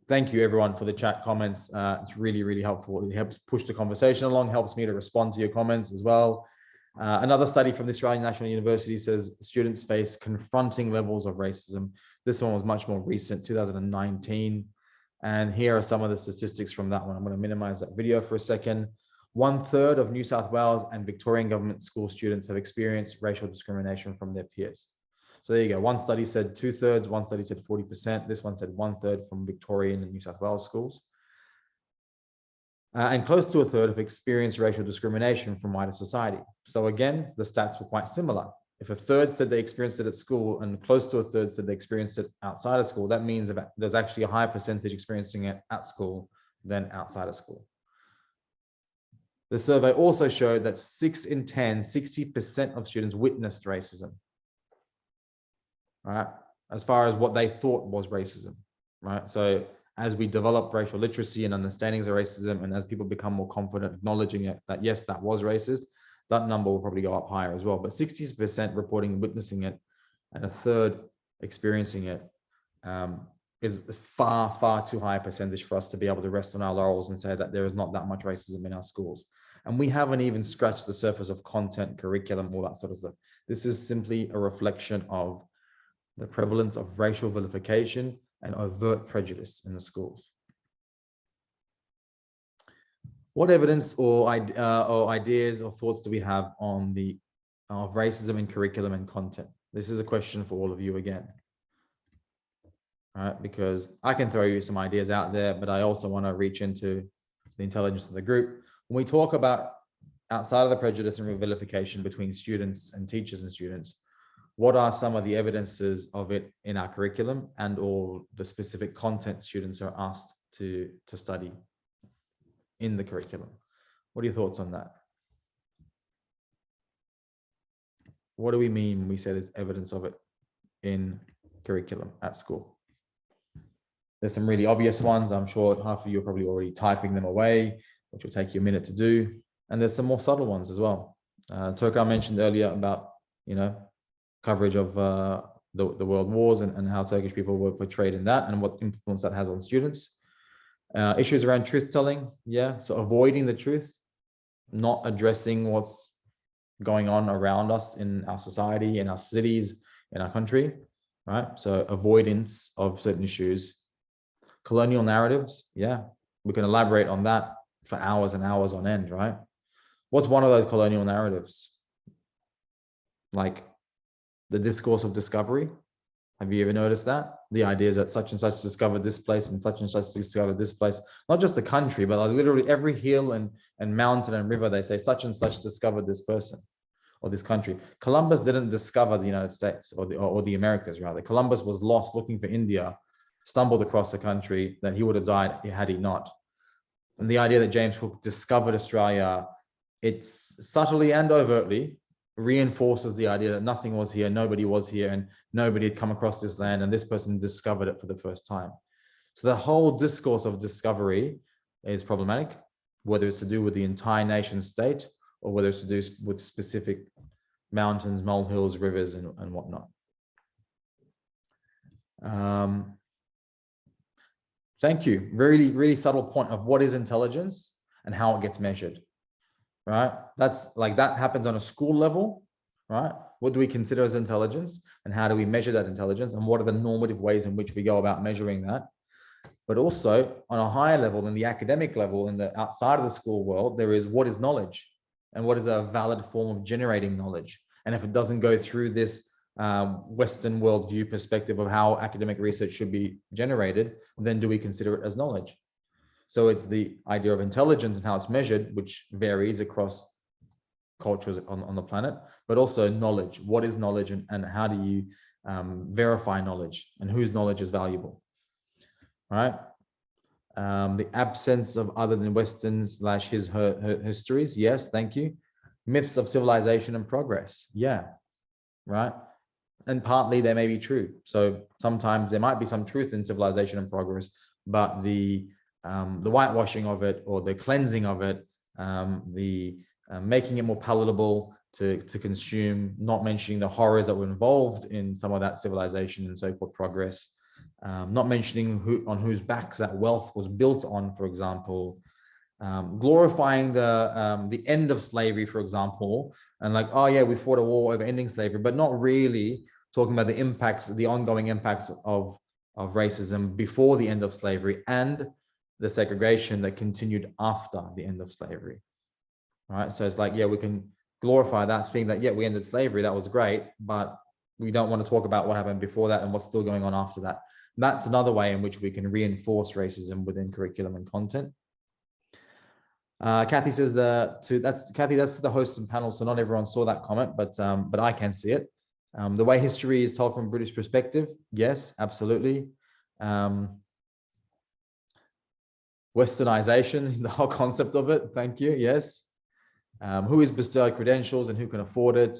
Thank you everyone for the chat comments. It's really, really helpful. It helps push the conversation along, helps me to respond to your comments as well. Another study from the Australian National University says students face confronting levels of racism. This one was much more recent, 2019. And here are some of the statistics from that one. I'm going to minimize that video for a second. 1/3 of New South Wales and Victorian government school students have experienced racial discrimination from their peers. So there you go. One study said 2/3, one study said 40%. This one said 1/3 from Victorian and New South Wales schools. And close to 1/3 have experienced racial discrimination from wider society. So again, the stats were quite similar. If 1/3 said they experienced it at school and close to 1/3 said they experienced it outside of school, that means that there's actually a higher percentage experiencing it at school than outside of school. The survey also showed that 6 in 10, 60% of students witnessed racism. Right, as far as what they thought was racism, right? So as we develop racial literacy and understandings of racism, and as people become more confident acknowledging it, that yes, that was racist, that number will probably go up higher as well. But 60% reporting witnessing it and 1/3 experiencing it is far, far too high a percentage for us to be able to rest on our laurels and say that there is not that much racism in our schools. And we haven't even scratched the surface of content, curriculum, all that sort of stuff. This is simply a reflection of the prevalence of racial vilification and overt prejudice in the schools. What evidence or ideas or thoughts do we have on of racism in curriculum and content? This is a question for all of you again. All right, because I can throw you some ideas out there, but I also want to reach into the intelligence of the group. When we talk about outside of the prejudice and vilification between students and teachers and students, what are some of the evidences of it in our curriculum and or the specific content students are asked to study in the curriculum? What are your thoughts on that? What do we mean when we say there's evidence of it in curriculum at school? There's some really obvious ones. I'm sure half of you are probably already typing them away, which will take you a minute to do. And there's some more subtle ones as well. Turka mentioned earlier about, coverage of the world wars and how Turkish people were portrayed in that and what influence that has on students. Issues around truth telling. Yeah. So avoiding the truth, not addressing what's going on around us in our society, in our cities, in our country, right? So avoidance of certain issues. Colonial narratives. Yeah. We can elaborate on that for hours and hours on end, right? What's one of those colonial narratives? Like the discourse of discovery. Have you ever noticed that? The idea is that such and such discovered this place and such discovered this place. Not just the country, but like literally every hill and mountain and river, they say such and such discovered this person or this country. Columbus didn't discover the United States or the Americas, rather. Columbus was lost looking for India, stumbled across a country that he would have died had he not. And the idea that James Cook discovered Australia, it's subtly and overtly, reinforces the idea that nothing was here, nobody was here, and nobody had come across this land, and this person discovered it for the first time. So the whole discourse of discovery is problematic, whether it's to do with the entire nation state or whether it's to do with specific mountains, molehills, rivers, and whatnot. Thank you. Really, really subtle point of what is intelligence and how it gets measured, right? That's like, that happens on a school level, right? What do we consider as intelligence, and how do we measure that intelligence, and what are the normative ways in which we go about measuring that? But also on a higher level than the academic level, in the outside of the school world, there is what is knowledge and what is a valid form of generating knowledge. And if it doesn't go through this Western worldview perspective of how academic research should be generated, then do we consider it as knowledge? So it's the idea of intelligence and how it's measured, which varies across cultures on the planet, but also knowledge. What is knowledge, and how do you verify knowledge, and whose knowledge is valuable, right? The absence of other than Western / his, her histories. Yes, thank you. Myths of civilization and progress. Yeah, right. And partly they may be true. So sometimes there might be some truth in civilization and progress, but the whitewashing of it, or the cleansing of it, making it more palatable to consume, not mentioning the horrors that were involved in some of that civilization and so-called progress, not mentioning on whose backs that wealth was built on, for example, glorifying the end of slavery, for example, and like, oh yeah, we fought a war over ending slavery, but not really talking about the impacts, the ongoing impacts of racism before the end of slavery and the segregation that continued after the end of slavery. All right, so it's like, yeah, we can glorify that thing that, yeah, we ended slavery, that was great, but we don't want to talk about what happened before that and what's still going on after that. And that's another way in which we can reinforce racism within curriculum and content. Kathy says Kathy, that's to the hosts and panel, so not everyone saw that comment, but I can see it. The way history is told from a British perspective, yes, absolutely. Westernization, the whole concept of it, thank you, yes. Who is bestowed credentials and who can afford it?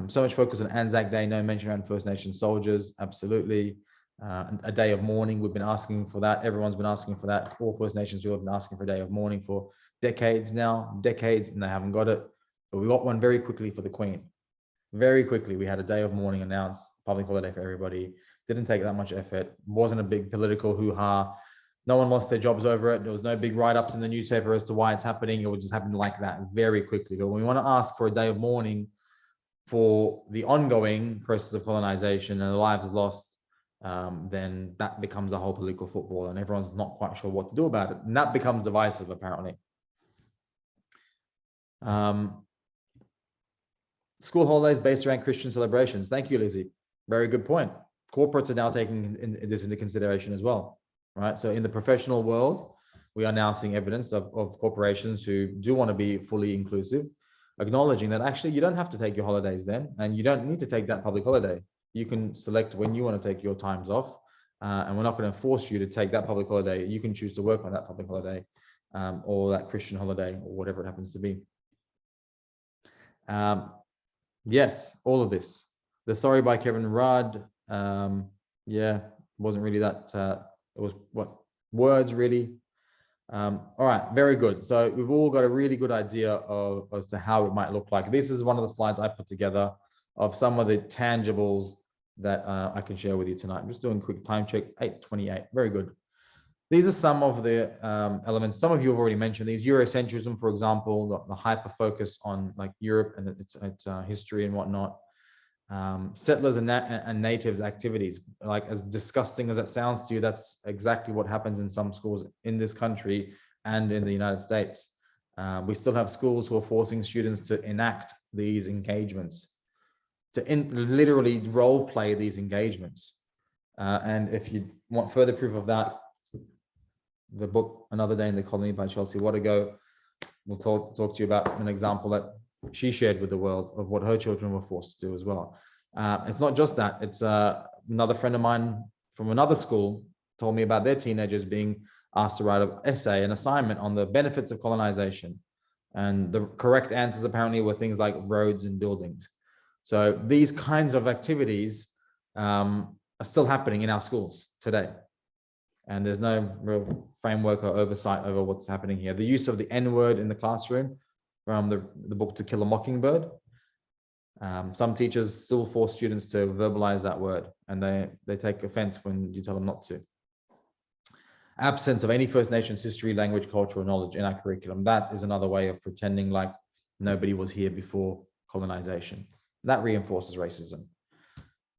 So much focus on Anzac Day, no mention around First Nation soldiers, absolutely. A day of mourning, we've been asking for that. Everyone's been asking for that. All First Nations people have been asking for a day of mourning for decades now, and they haven't got it. But we got one very quickly for the Queen. Very quickly, we had a day of mourning announced, public holiday for everybody. Didn't take that much effort. Wasn't a big political hoo-ha. No one lost their jobs over it. There was no big write-ups in the newspaper as to why it's happening. It would just happen like that very quickly. But when we want to ask for a day of mourning for the ongoing process of colonization and the lives lost, then that becomes a whole political football and everyone's not quite sure what to do about it. And that becomes divisive, apparently. School holidays based around Christian celebrations. Thank you, Lizzie. Very good point. Corporates are now taking this into consideration as well, right? So in the professional world, we are now seeing evidence of corporations who do want to be fully inclusive, acknowledging that actually you don't have to take your holidays then, and you don't need to take that public holiday. You can select when you want to take your times off, and we're not going to force you to take that public holiday. You can choose to work on that public holiday, or that Christian holiday, or whatever it happens to be. Yes, all of this. The Sorry by Kevin Rudd. Yeah, wasn't really that. It was what words really. All right, very good. So we've all got a really good idea as to how it might look like. This is one of the slides I put together of some of the tangibles that I can share with you tonight. I'm just doing a quick time check, 8:28, very good. These are some of the elements. Some of you have already mentioned these. Eurocentrism, for example, the hyper focus on like Europe and its history and whatnot. Settlers and natives activities, like as disgusting as that sounds to you, that's exactly what happens in some schools in this country and in the United States. We still have schools who are forcing students to enact these engagements, to literally role play these engagements. And if you want further proof of that, the book Another Day in the Colony by Chelsea Watergo will talk to you about an example that she shared with the world of what her children were forced to do as well. It's not just that. It's another friend of mine from another school told me about their teenagers being asked to write an essay, an assignment on the benefits of colonization. And the correct answers apparently were things like roads and buildings. So these kinds of activities are still happening in our schools today. And there's no real framework or oversight over what's happening here. The use of the N-word in the classroom from the book To Kill a Mockingbird. Some teachers still force students to verbalize that word, and they take offense when you tell them not to. Absence of any First Nations history, language, culture, or knowledge in our curriculum. That is another way of pretending like nobody was here before colonization. That reinforces racism.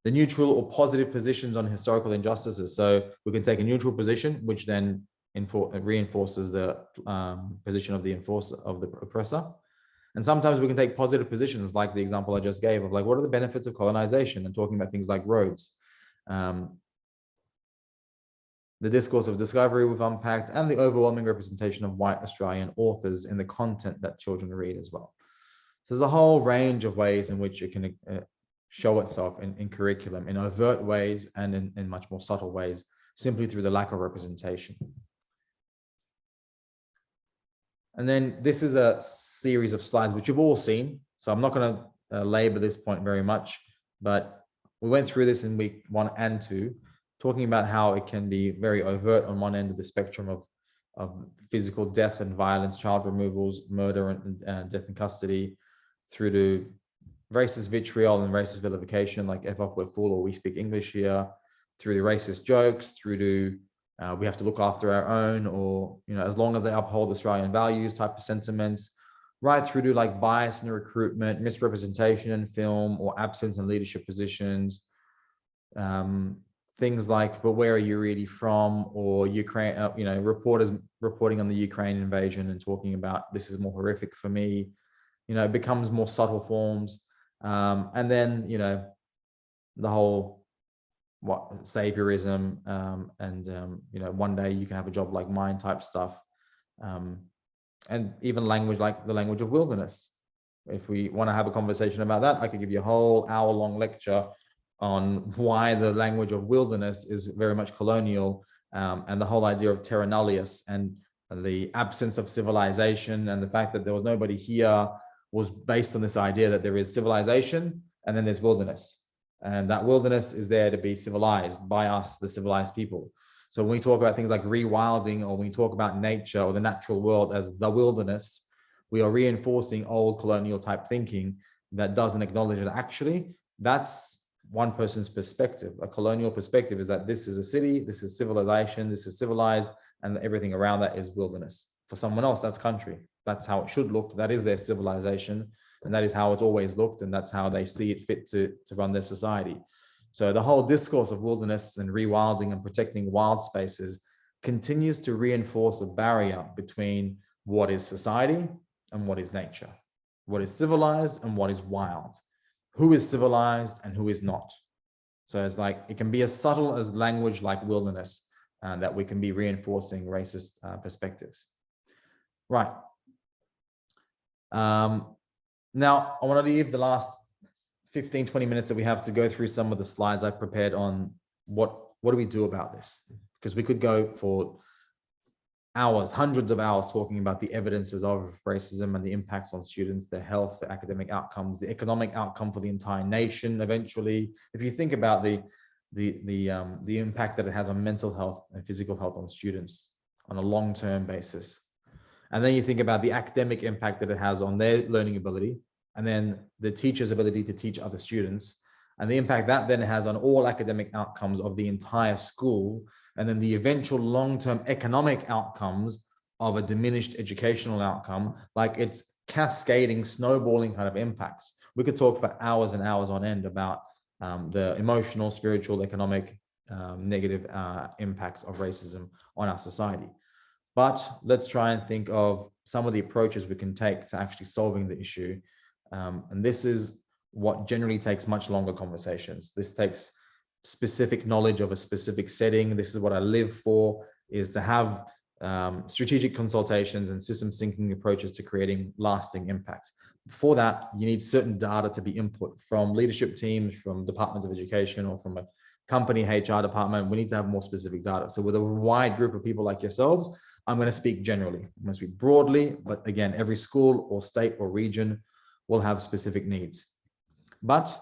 The neutral or positive positions on historical injustices. So we can take a neutral position, which then reinforces the position of the enforcer, of the oppressor. And sometimes we can take positive positions, like the example I just gave of like, what are the benefits of colonization, and talking about things like roads. The discourse of discovery we've unpacked, and the overwhelming representation of white Australian authors in the content that children read as well. So there's a whole range of ways in which it can show itself in curriculum, in overt ways and in much more subtle ways, simply through the lack of representation. And then this is a series of slides which you've all seen, so I'm not going to labor this point very much, but we went through this in week 1 and 2, talking about how it can be very overt on one end of the spectrum of physical death and violence, child removals, murder and death in custody, through to racist vitriol and racist vilification, like F off, we're full, or we speak English here, through to racist jokes, through to we have to look after our own, or, you know, as long as they uphold Australian values type of sentiments, right through to like bias in recruitment, misrepresentation in film, or absence in leadership positions. Things like, but where are you really from? Or Ukraine, you know, reporters reporting on the Ukraine invasion and talking about this is more horrific for me. You know, it becomes more subtle forms. And then, you know, the whole saviorism and you know, one day you can have a job like mine type stuff, and even language like the language of wilderness. If we want to have a conversation about that, I could give you a whole hour-long lecture on why the language of wilderness is very much colonial, and the whole idea of terra nullius and the absence of civilization, and the fact that there was nobody here was based on this idea that there is civilization and then there's wilderness. And that wilderness is there to be civilized by us, the civilized people. So when we talk about things like rewilding, or when we talk about nature or the natural world as the wilderness, we are reinforcing old colonial type thinking that doesn't acknowledge that actually that's one person's perspective. A colonial perspective is that this is a city, this is civilization, this is civilized, and everything around that is wilderness. For someone else, that's country. That's how it should look. That is their civilization. And that is how it's always looked, and that's how they see it fit to run their society. So the whole discourse of wilderness and rewilding and protecting wild spaces continues to reinforce a barrier between what is society and what is nature, what is civilized and what is wild, who is civilized and who is not. So it's like, it can be as subtle as language like wilderness, that we can be reinforcing racist perspectives. Right. Now, I want to leave the last 15, 20 minutes that we have to go through some of the slides I prepared on what do we do about this? Because we could go for hours, hundreds of hours, talking about the evidences of racism and the impacts on students, their health, their academic outcomes, the economic outcome for the entire nation eventually. If you think about the impact that it has on mental health and physical health on students on a long-term basis. And then you think about the academic impact that it has on their learning ability, and then the teacher's ability to teach other students, and the impact that then has on all academic outcomes of the entire school, and then the eventual long-term economic outcomes of a diminished educational outcome. Like, it's cascading, snowballing kind of impacts. We could talk for hours and hours on end about the emotional, spiritual, economic, negative impacts of racism on our society. But let's try and think of some of the approaches we can take to actually solving the issue. And this is what generally takes much longer conversations. This takes specific knowledge of a specific setting. This is what I live for, is to have strategic consultations and systems thinking approaches to creating lasting impact. For that, you need certain data to be input from leadership teams, from departments of education, or from a company HR department. We need to have more specific data. So with a wide group of people like yourselves, I'm going to speak generally. I'm going to speak broadly, but again, every school or state or region will have specific needs. But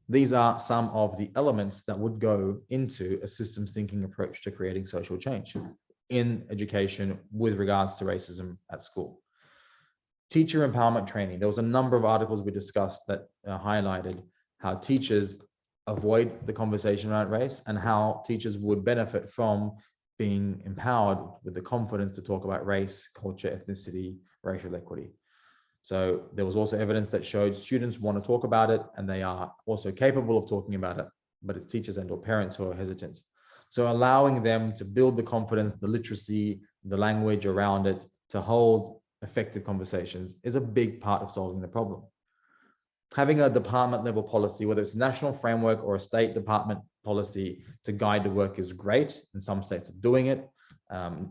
these are some of the elements that would go into a systems thinking approach to creating social change in education with regards to racism at school. Teacher empowerment training. There was a number of articles we discussed that highlighted how teachers avoid the conversation around race and how teachers would benefit from being empowered with the confidence to talk about race, culture, ethnicity, racial equity. So there was also evidence that showed students want to talk about it and they are also capable of talking about it, but it's teachers and or parents who are hesitant. So allowing them to build the confidence, the literacy, the language around it to hold effective conversations is a big part of solving the problem. Having a department level policy, whether it's a national framework or a state department policy to guide the work is great. And some states are doing it.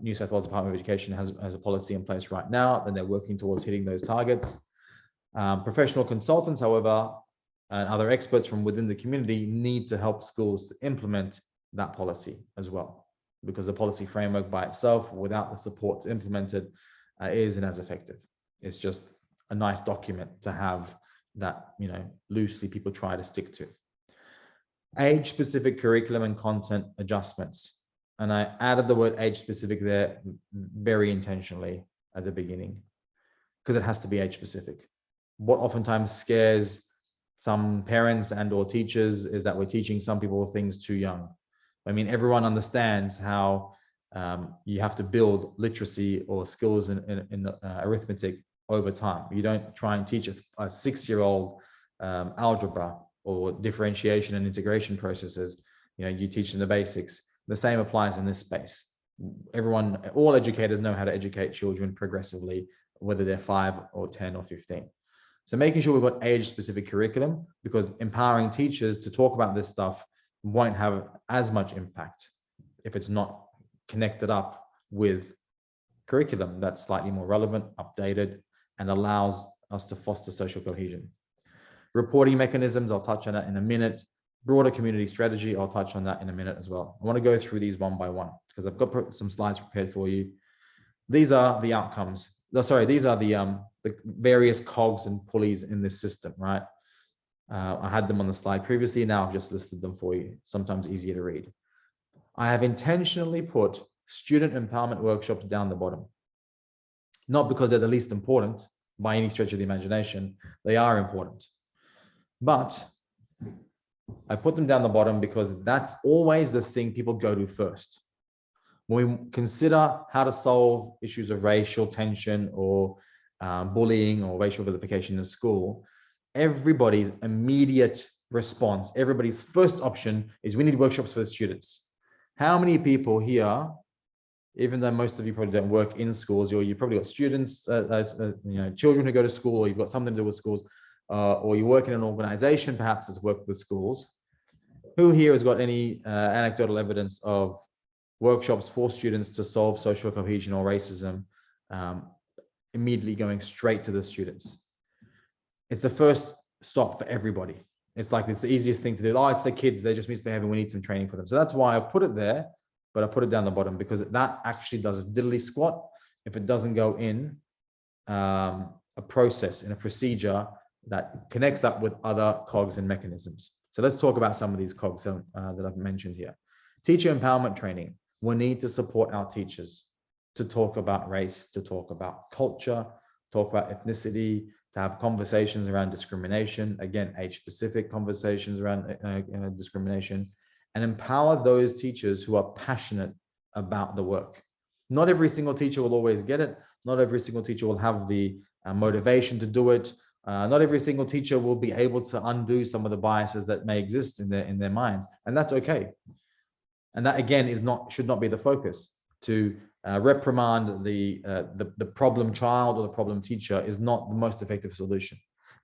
New South Wales Department of Education has a policy in place right now, and they're working towards hitting those targets. Professional consultants, however, and other experts from within the community need to help schools to implement that policy as well, because the policy framework by itself, without the support to implement it, isn't as effective. It's just a nice document to have that, you know, loosely people try to stick to. Age-specific curriculum and content adjustments. And I added the word age-specific there very intentionally at the beginning, because it has to be age-specific. What oftentimes scares some parents and or teachers is that we're teaching some people things too young. I mean, everyone understands how you have to build literacy or skills in arithmetic over time. You don't try and teach a 6-year-old algebra or differentiation and integration processes. You know, you teach them the basics. The same applies in this space. All educators know how to educate children progressively, whether they're 5 or 10 or 15. So making sure we've got age-specific curriculum, because empowering teachers to talk about this stuff won't have as much impact if it's not connected up with curriculum that's slightly more relevant, updated, and allows us to foster social cohesion. Reporting mechanisms, I'll touch on that in a minute. Broader community strategy, I'll touch on that in a minute as well. I want to go through these one by one because I've got some slides prepared for you. These are the outcomes. Sorry, these are the various cogs and pulleys in this system, right? I had them on the slide previously. Now I've just listed them for you. Sometimes easier to read. I have intentionally put student empowerment workshops down the bottom, not because they're the least important by any stretch of the imagination. They are important, but I put them down the bottom because that's always the thing people go to first. When we consider how to solve issues of racial tension or bullying or racial vilification in school, everybody's immediate response, everybody's first option is we need workshops for the students. How many people here, even though most of you probably don't work in schools, or you probably got students, children who go to school, or you've got something to do with schools, or you work in an organization perhaps that's worked with schools. Who here has got any anecdotal evidence of workshops for students to solve social cohesion or racism immediately going straight to the students? It's the first stop for everybody. It's like, it's the easiest thing to do. Oh, it's the kids, they're just misbehaving, we need some training for them. So that's why I put it there, but I put it down the bottom because that actually does a diddly squat if it doesn't go in a process, in a procedure that connects up with other cogs and mechanisms. So let's talk about some of these cogs that I've mentioned here. Teacher empowerment training. We need to support our teachers to talk about race, to talk about culture, talk about ethnicity, to have conversations around discrimination, again, age-specific conversations around discrimination, and empower those teachers who are passionate about the work. Not every single teacher will always get it. Not every single teacher will have the motivation to do it. Not every single teacher will be able to undo some of the biases that may exist in their minds, and that's okay. And that again should not be the focus. To reprimand the problem child or the problem teacher is not the most effective solution.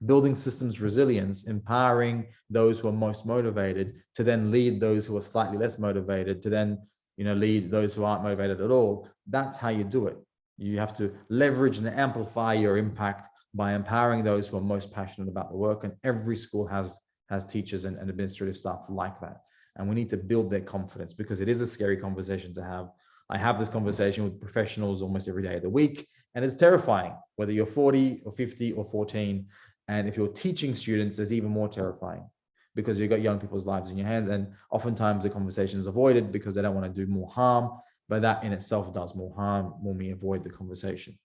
Building systems resilience, empowering those who are most motivated to then lead those who are slightly less motivated, to then lead those who aren't motivated at all. That's how you do it. You have to leverage and amplify your impact by empowering those who are most passionate about the work. And every school has teachers and administrative staff like that. And we need to build their confidence, because it is a scary conversation to have I have this conversation with professionals almost every day of the week, and it's terrifying, whether you're 40 or 50 or 14. And if you're teaching students, it's even more terrifying because you've got young people's lives in your hands. And oftentimes the conversation is avoided because they don't want to do more harm, but that in itself does more harm when we avoid the conversation.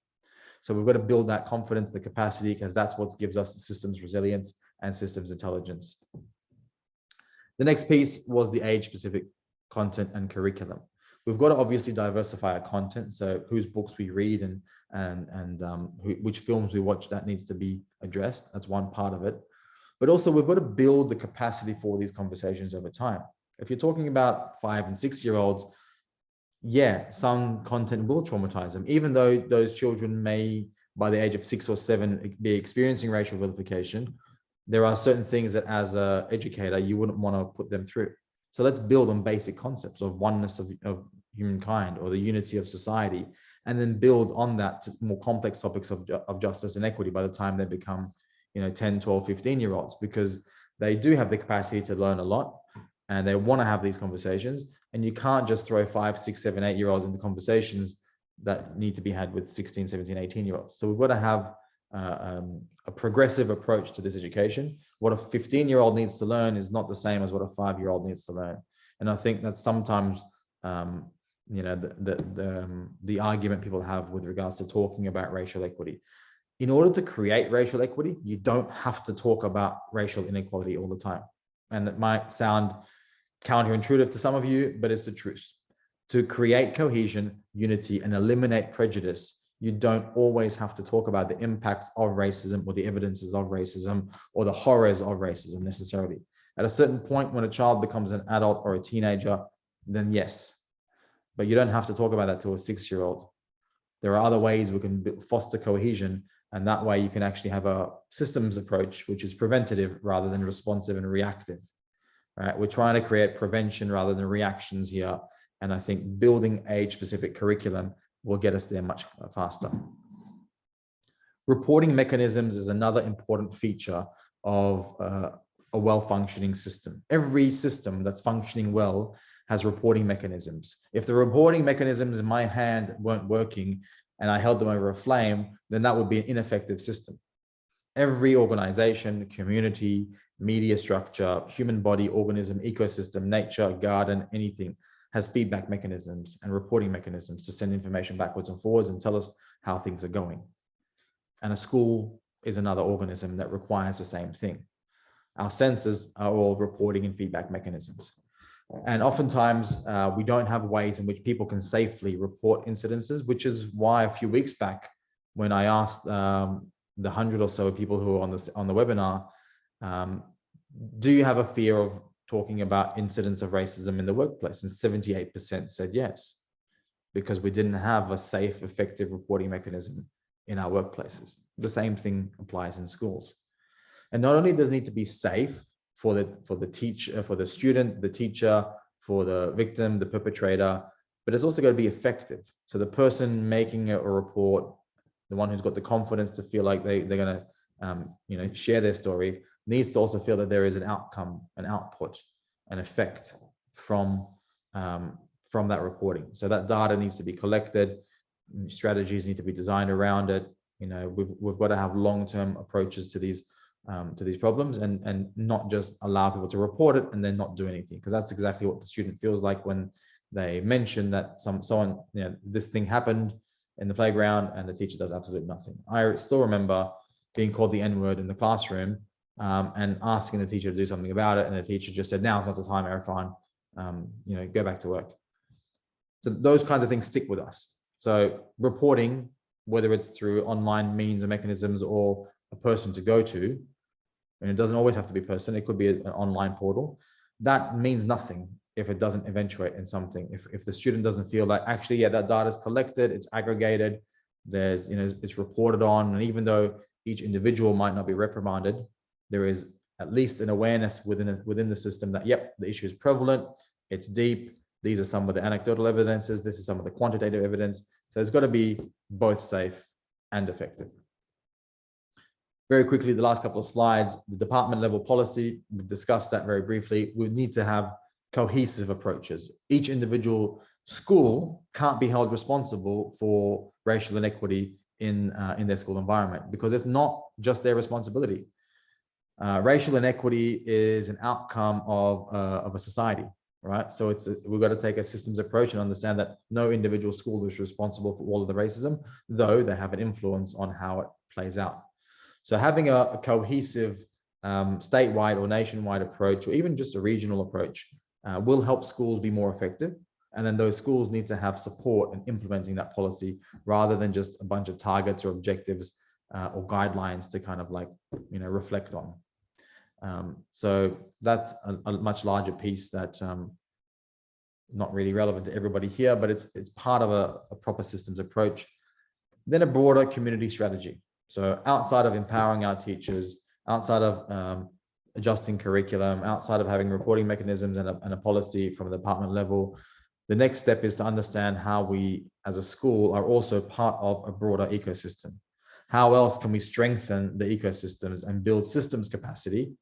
So we've got to build that confidence, the capacity, because that's what gives us the systems resilience and systems intelligence. The next piece was the age-specific content and curriculum. We've got to obviously diversify our content. So whose books we read and which films we watch, that needs to be addressed. That's one part of it. But also we've got to build the capacity for these conversations over time. If you're talking about 5 and 6 year olds, yeah, some content will traumatize them, even though those children may, by the age of 6 or 7, be experiencing racial vilification. There are certain things that as an educator, you wouldn't want to put them through. So let's build on basic concepts of oneness of humankind or the unity of society, and then build on that to more complex topics of justice and equity by the time they become, 10, 12, 15-year-olds, because they do have the capacity to learn a lot and they want to have these conversations. And you can't just throw 5, 6, 7, 8-year-olds into conversations that need to be had with 16, 17, 18-year-olds. So we've got to have a progressive approach to this education. What a 15-year-old needs to learn is not the same as what a 5-year-old needs to learn. And I think that sometimes, the argument people have with regards to talking about racial equity. In order to create racial equity, you don't have to talk about racial inequality all the time. And it might sound counterintuitive to some of you, but it's the truth. To create cohesion, unity, and eliminate prejudice, you don't always have to talk about the impacts of racism or the evidences of racism or the horrors of racism necessarily. At a certain point, when a child becomes an adult or a teenager, then yes, but you don't have to talk about that to a 6-year-old. There are other ways we can foster cohesion, and that way you can actually have a systems approach, which is preventative rather than responsive and reactive. Right? We're trying to create prevention rather than reactions here. And I think building age-specific curriculum will get us there much faster. Reporting mechanisms is another important feature of a well-functioning system. Every system that's functioning well has reporting mechanisms. If the reporting mechanisms in my hand weren't working and I held them over a flame, then that would be an ineffective system. Every organization, community, media structure, human body, organism, ecosystem, nature, garden, anything has feedback mechanisms and reporting mechanisms to send information backwards and forwards and tell us how things are going. And a school is another organism that requires the same thing. Our senses are all reporting and feedback mechanisms. And oftentimes we don't have ways in which people can safely report incidences, which is why a few weeks back, when I asked the 100 or so people who are on the webinar, do you have a fear of talking about incidents of racism in the workplace? And 78% said yes, because we didn't have a safe, effective reporting mechanism in our workplaces. The same thing applies in schools. And not only does it need to be safe for the teacher, for the student, the teacher, for the victim, the perpetrator, but it's also got to be effective. So the person making a report, the one who's got the confidence to feel like they're going to share their story, needs to also feel that there is an outcome, an output, an effect from that reporting. So that data needs to be collected, strategies need to be designed around it. We've got to have long-term approaches to these problems and not just allow people to report it and then not do anything, because that's exactly what the student feels like when they mention that someone, this thing happened in the playground and the teacher does absolutely nothing. I still remember being called the N-word in the classroom and asking the teacher to do something about it, and the teacher just said, "Now's not the time, Erfan. Go back to work." So those kinds of things stick with us. So reporting, whether it's through online means or mechanisms or a person to go to, and it doesn't always have to be a person, it could be an online portal, that means nothing if it doesn't eventuate in something. If the student doesn't feel like, actually, yeah, that data is collected, it's aggregated, there's, it's reported on, and even though each individual might not be reprimanded, there is at least an awareness within the system that, yep, the issue is prevalent, it's deep, these are some of the anecdotal evidences, this is some of the quantitative evidence. So it's got to be both safe and effective. Very quickly, the last couple of slides, the department level policy, we've discussed that very briefly. We need to have cohesive approaches. Each individual school can't be held responsible for racial inequity in their school environment, because it's not just their responsibility. Racial inequity is an outcome of a society, right? So we've got to take a systems approach and understand that no individual school is responsible for all of the racism, though they have an influence on how it plays out. So having a cohesive statewide or nationwide approach, or even just a regional approach, will help schools be more effective. And then those schools need to have support in implementing that policy, rather than just a bunch of targets or objectives or guidelines to kind of like, reflect on. So that's a much larger piece that not really relevant to everybody here, but it's part of a proper systems approach. Then a broader community strategy. So outside of empowering our teachers, outside of adjusting curriculum, outside of having reporting mechanisms and a policy from the department level, the next step is to understand how we as a school are also part of a broader ecosystem. How else can we strengthen the ecosystems and build systems capacity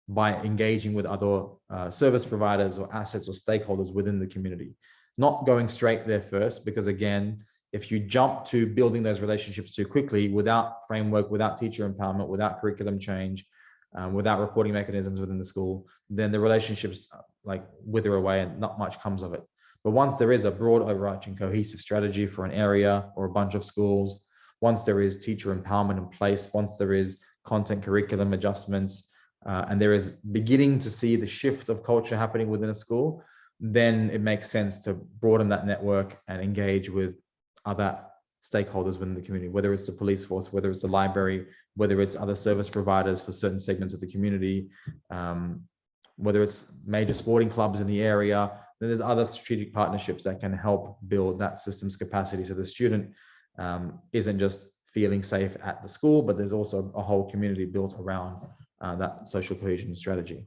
by engaging with other service providers or assets or stakeholders within the community? Not going straight there first, because again, if you jump to building those relationships too quickly without framework, without teacher empowerment, without curriculum change, without reporting mechanisms within the school, then the relationships like wither away and not much comes of it. But once there is a broad overarching cohesive strategy for an area or a bunch of schools, once there is teacher empowerment in place, once there is content curriculum adjustments, and there is beginning to see the shift of culture happening within a school, then it makes sense to broaden that network and engage with other stakeholders within the community, whether it's the police force, whether it's the library, whether it's other service providers for certain segments of the community, whether it's major sporting clubs in the area. Then there's other strategic partnerships that can help build that systems capacity, so the student isn't just feeling safe at the school, but there's also a whole community built around that social cohesion strategy.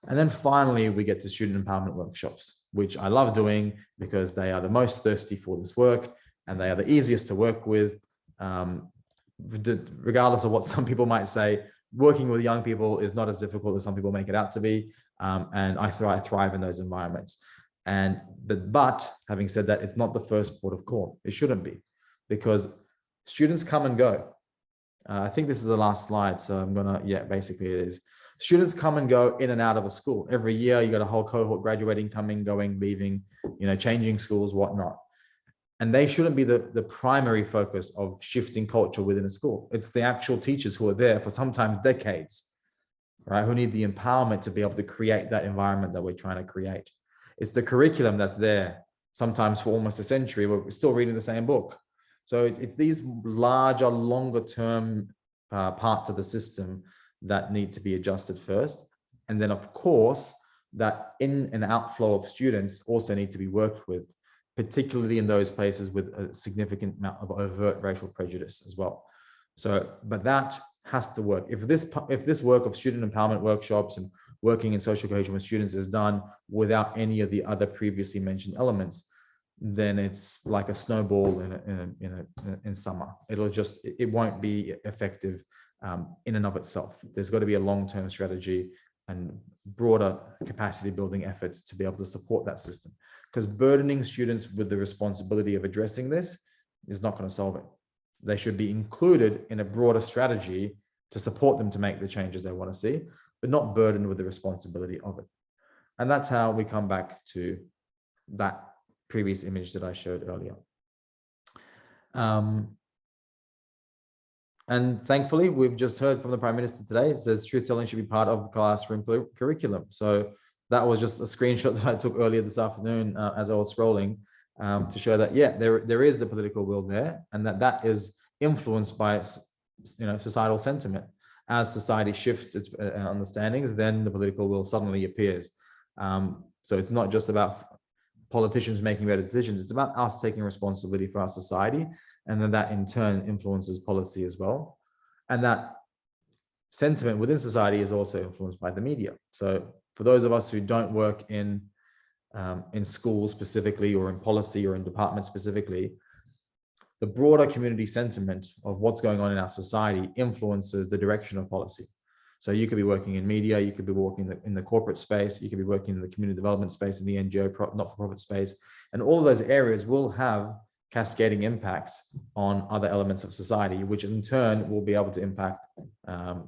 And then finally, we get to student empowerment workshops, which I love doing because they are the most thirsty for this work and they are the easiest to work with. Regardless of what some people might say, working with young people is not as difficult as some people make it out to be. And I thrive in those environments. But having said that, it's not the first port of call. It shouldn't be, because students come and go. I think this is the last slide, so I'm gonna, basically it is. Students come and go in and out of a school. Every year, you got a whole cohort graduating, coming, going, leaving, changing schools, whatnot. And they shouldn't be the primary focus of shifting culture within a school. It's the actual teachers who are there for sometimes decades, right? Who need the empowerment to be able to create that environment that we're trying to create. It's the curriculum that's there sometimes for almost a century, where we're still reading the same book. So it's these larger, longer term parts of the system that need to be adjusted first. And then of course, that in and outflow of students also need to be worked with, particularly in those places with a significant amount of overt racial prejudice as well. So, but that has to work. If this work of student empowerment workshops and working in social cohesion with students is done without any of the other previously mentioned elements, then it's like a snowball in summer. It won't be effective in and of itself. There's got to be a long-term strategy and broader capacity building efforts to be able to support that system. Because burdening students with the responsibility of addressing this is not going to solve it. They should be included in a broader strategy to support them to make the changes they want to see, but not burdened with the responsibility of it. And that's how we come back to that previous image that I showed earlier. And thankfully, we've just heard from the Prime Minister today. It says truth telling should be part of classroom curriculum. So that was just a screenshot that I took earlier this afternoon as I was scrolling to show that, there is the political will there, and that is influenced by societal sentiment. As society shifts its understandings, then the political will suddenly appears. So it's not just about politicians making better decisions, it's about us taking responsibility for our society, and then that in turn influences policy as well. And that sentiment within society is also influenced by the media. So for those of us who don't work in schools specifically, or in policy, or in departments specifically, the broader community sentiment of what's going on in our society influences the direction of policy. So you could be working in media, you could be working in the corporate space, you could be working in the community development space, in the NGO, not-for-profit space. And all of those areas will have cascading impacts on other elements of society, which in turn will be able to impact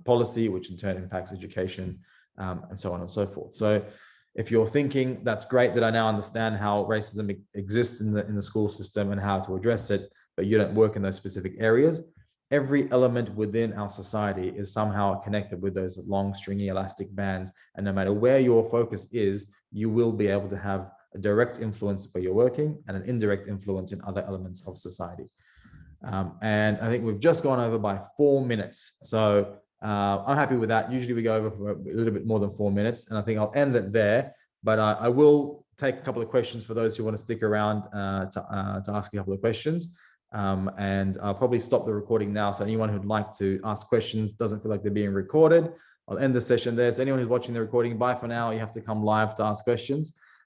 policy, which in turn impacts education, and so on and so forth. So if you're thinking, that's great that I now understand how racism exists in the school system and how to address it, but you don't work in those specific areas, every element within our society is somehow connected with those long, stringy, elastic bands. And no matter where your focus is, you will be able to have a direct influence where you're working and an indirect influence in other elements of society. And I think we've just gone over by 4 minutes. So I'm happy with that. Usually we go over for a little bit more than 4 minutes, and I think I'll end it there. But I will take a couple of questions for those who want to stick around to ask a couple of questions. And I'll probably stop the recording now. So anyone who'd like to ask questions, doesn't feel like they're being recorded, I'll end the session there. So anyone who's watching the recording, bye for now. You have to come live to ask questions.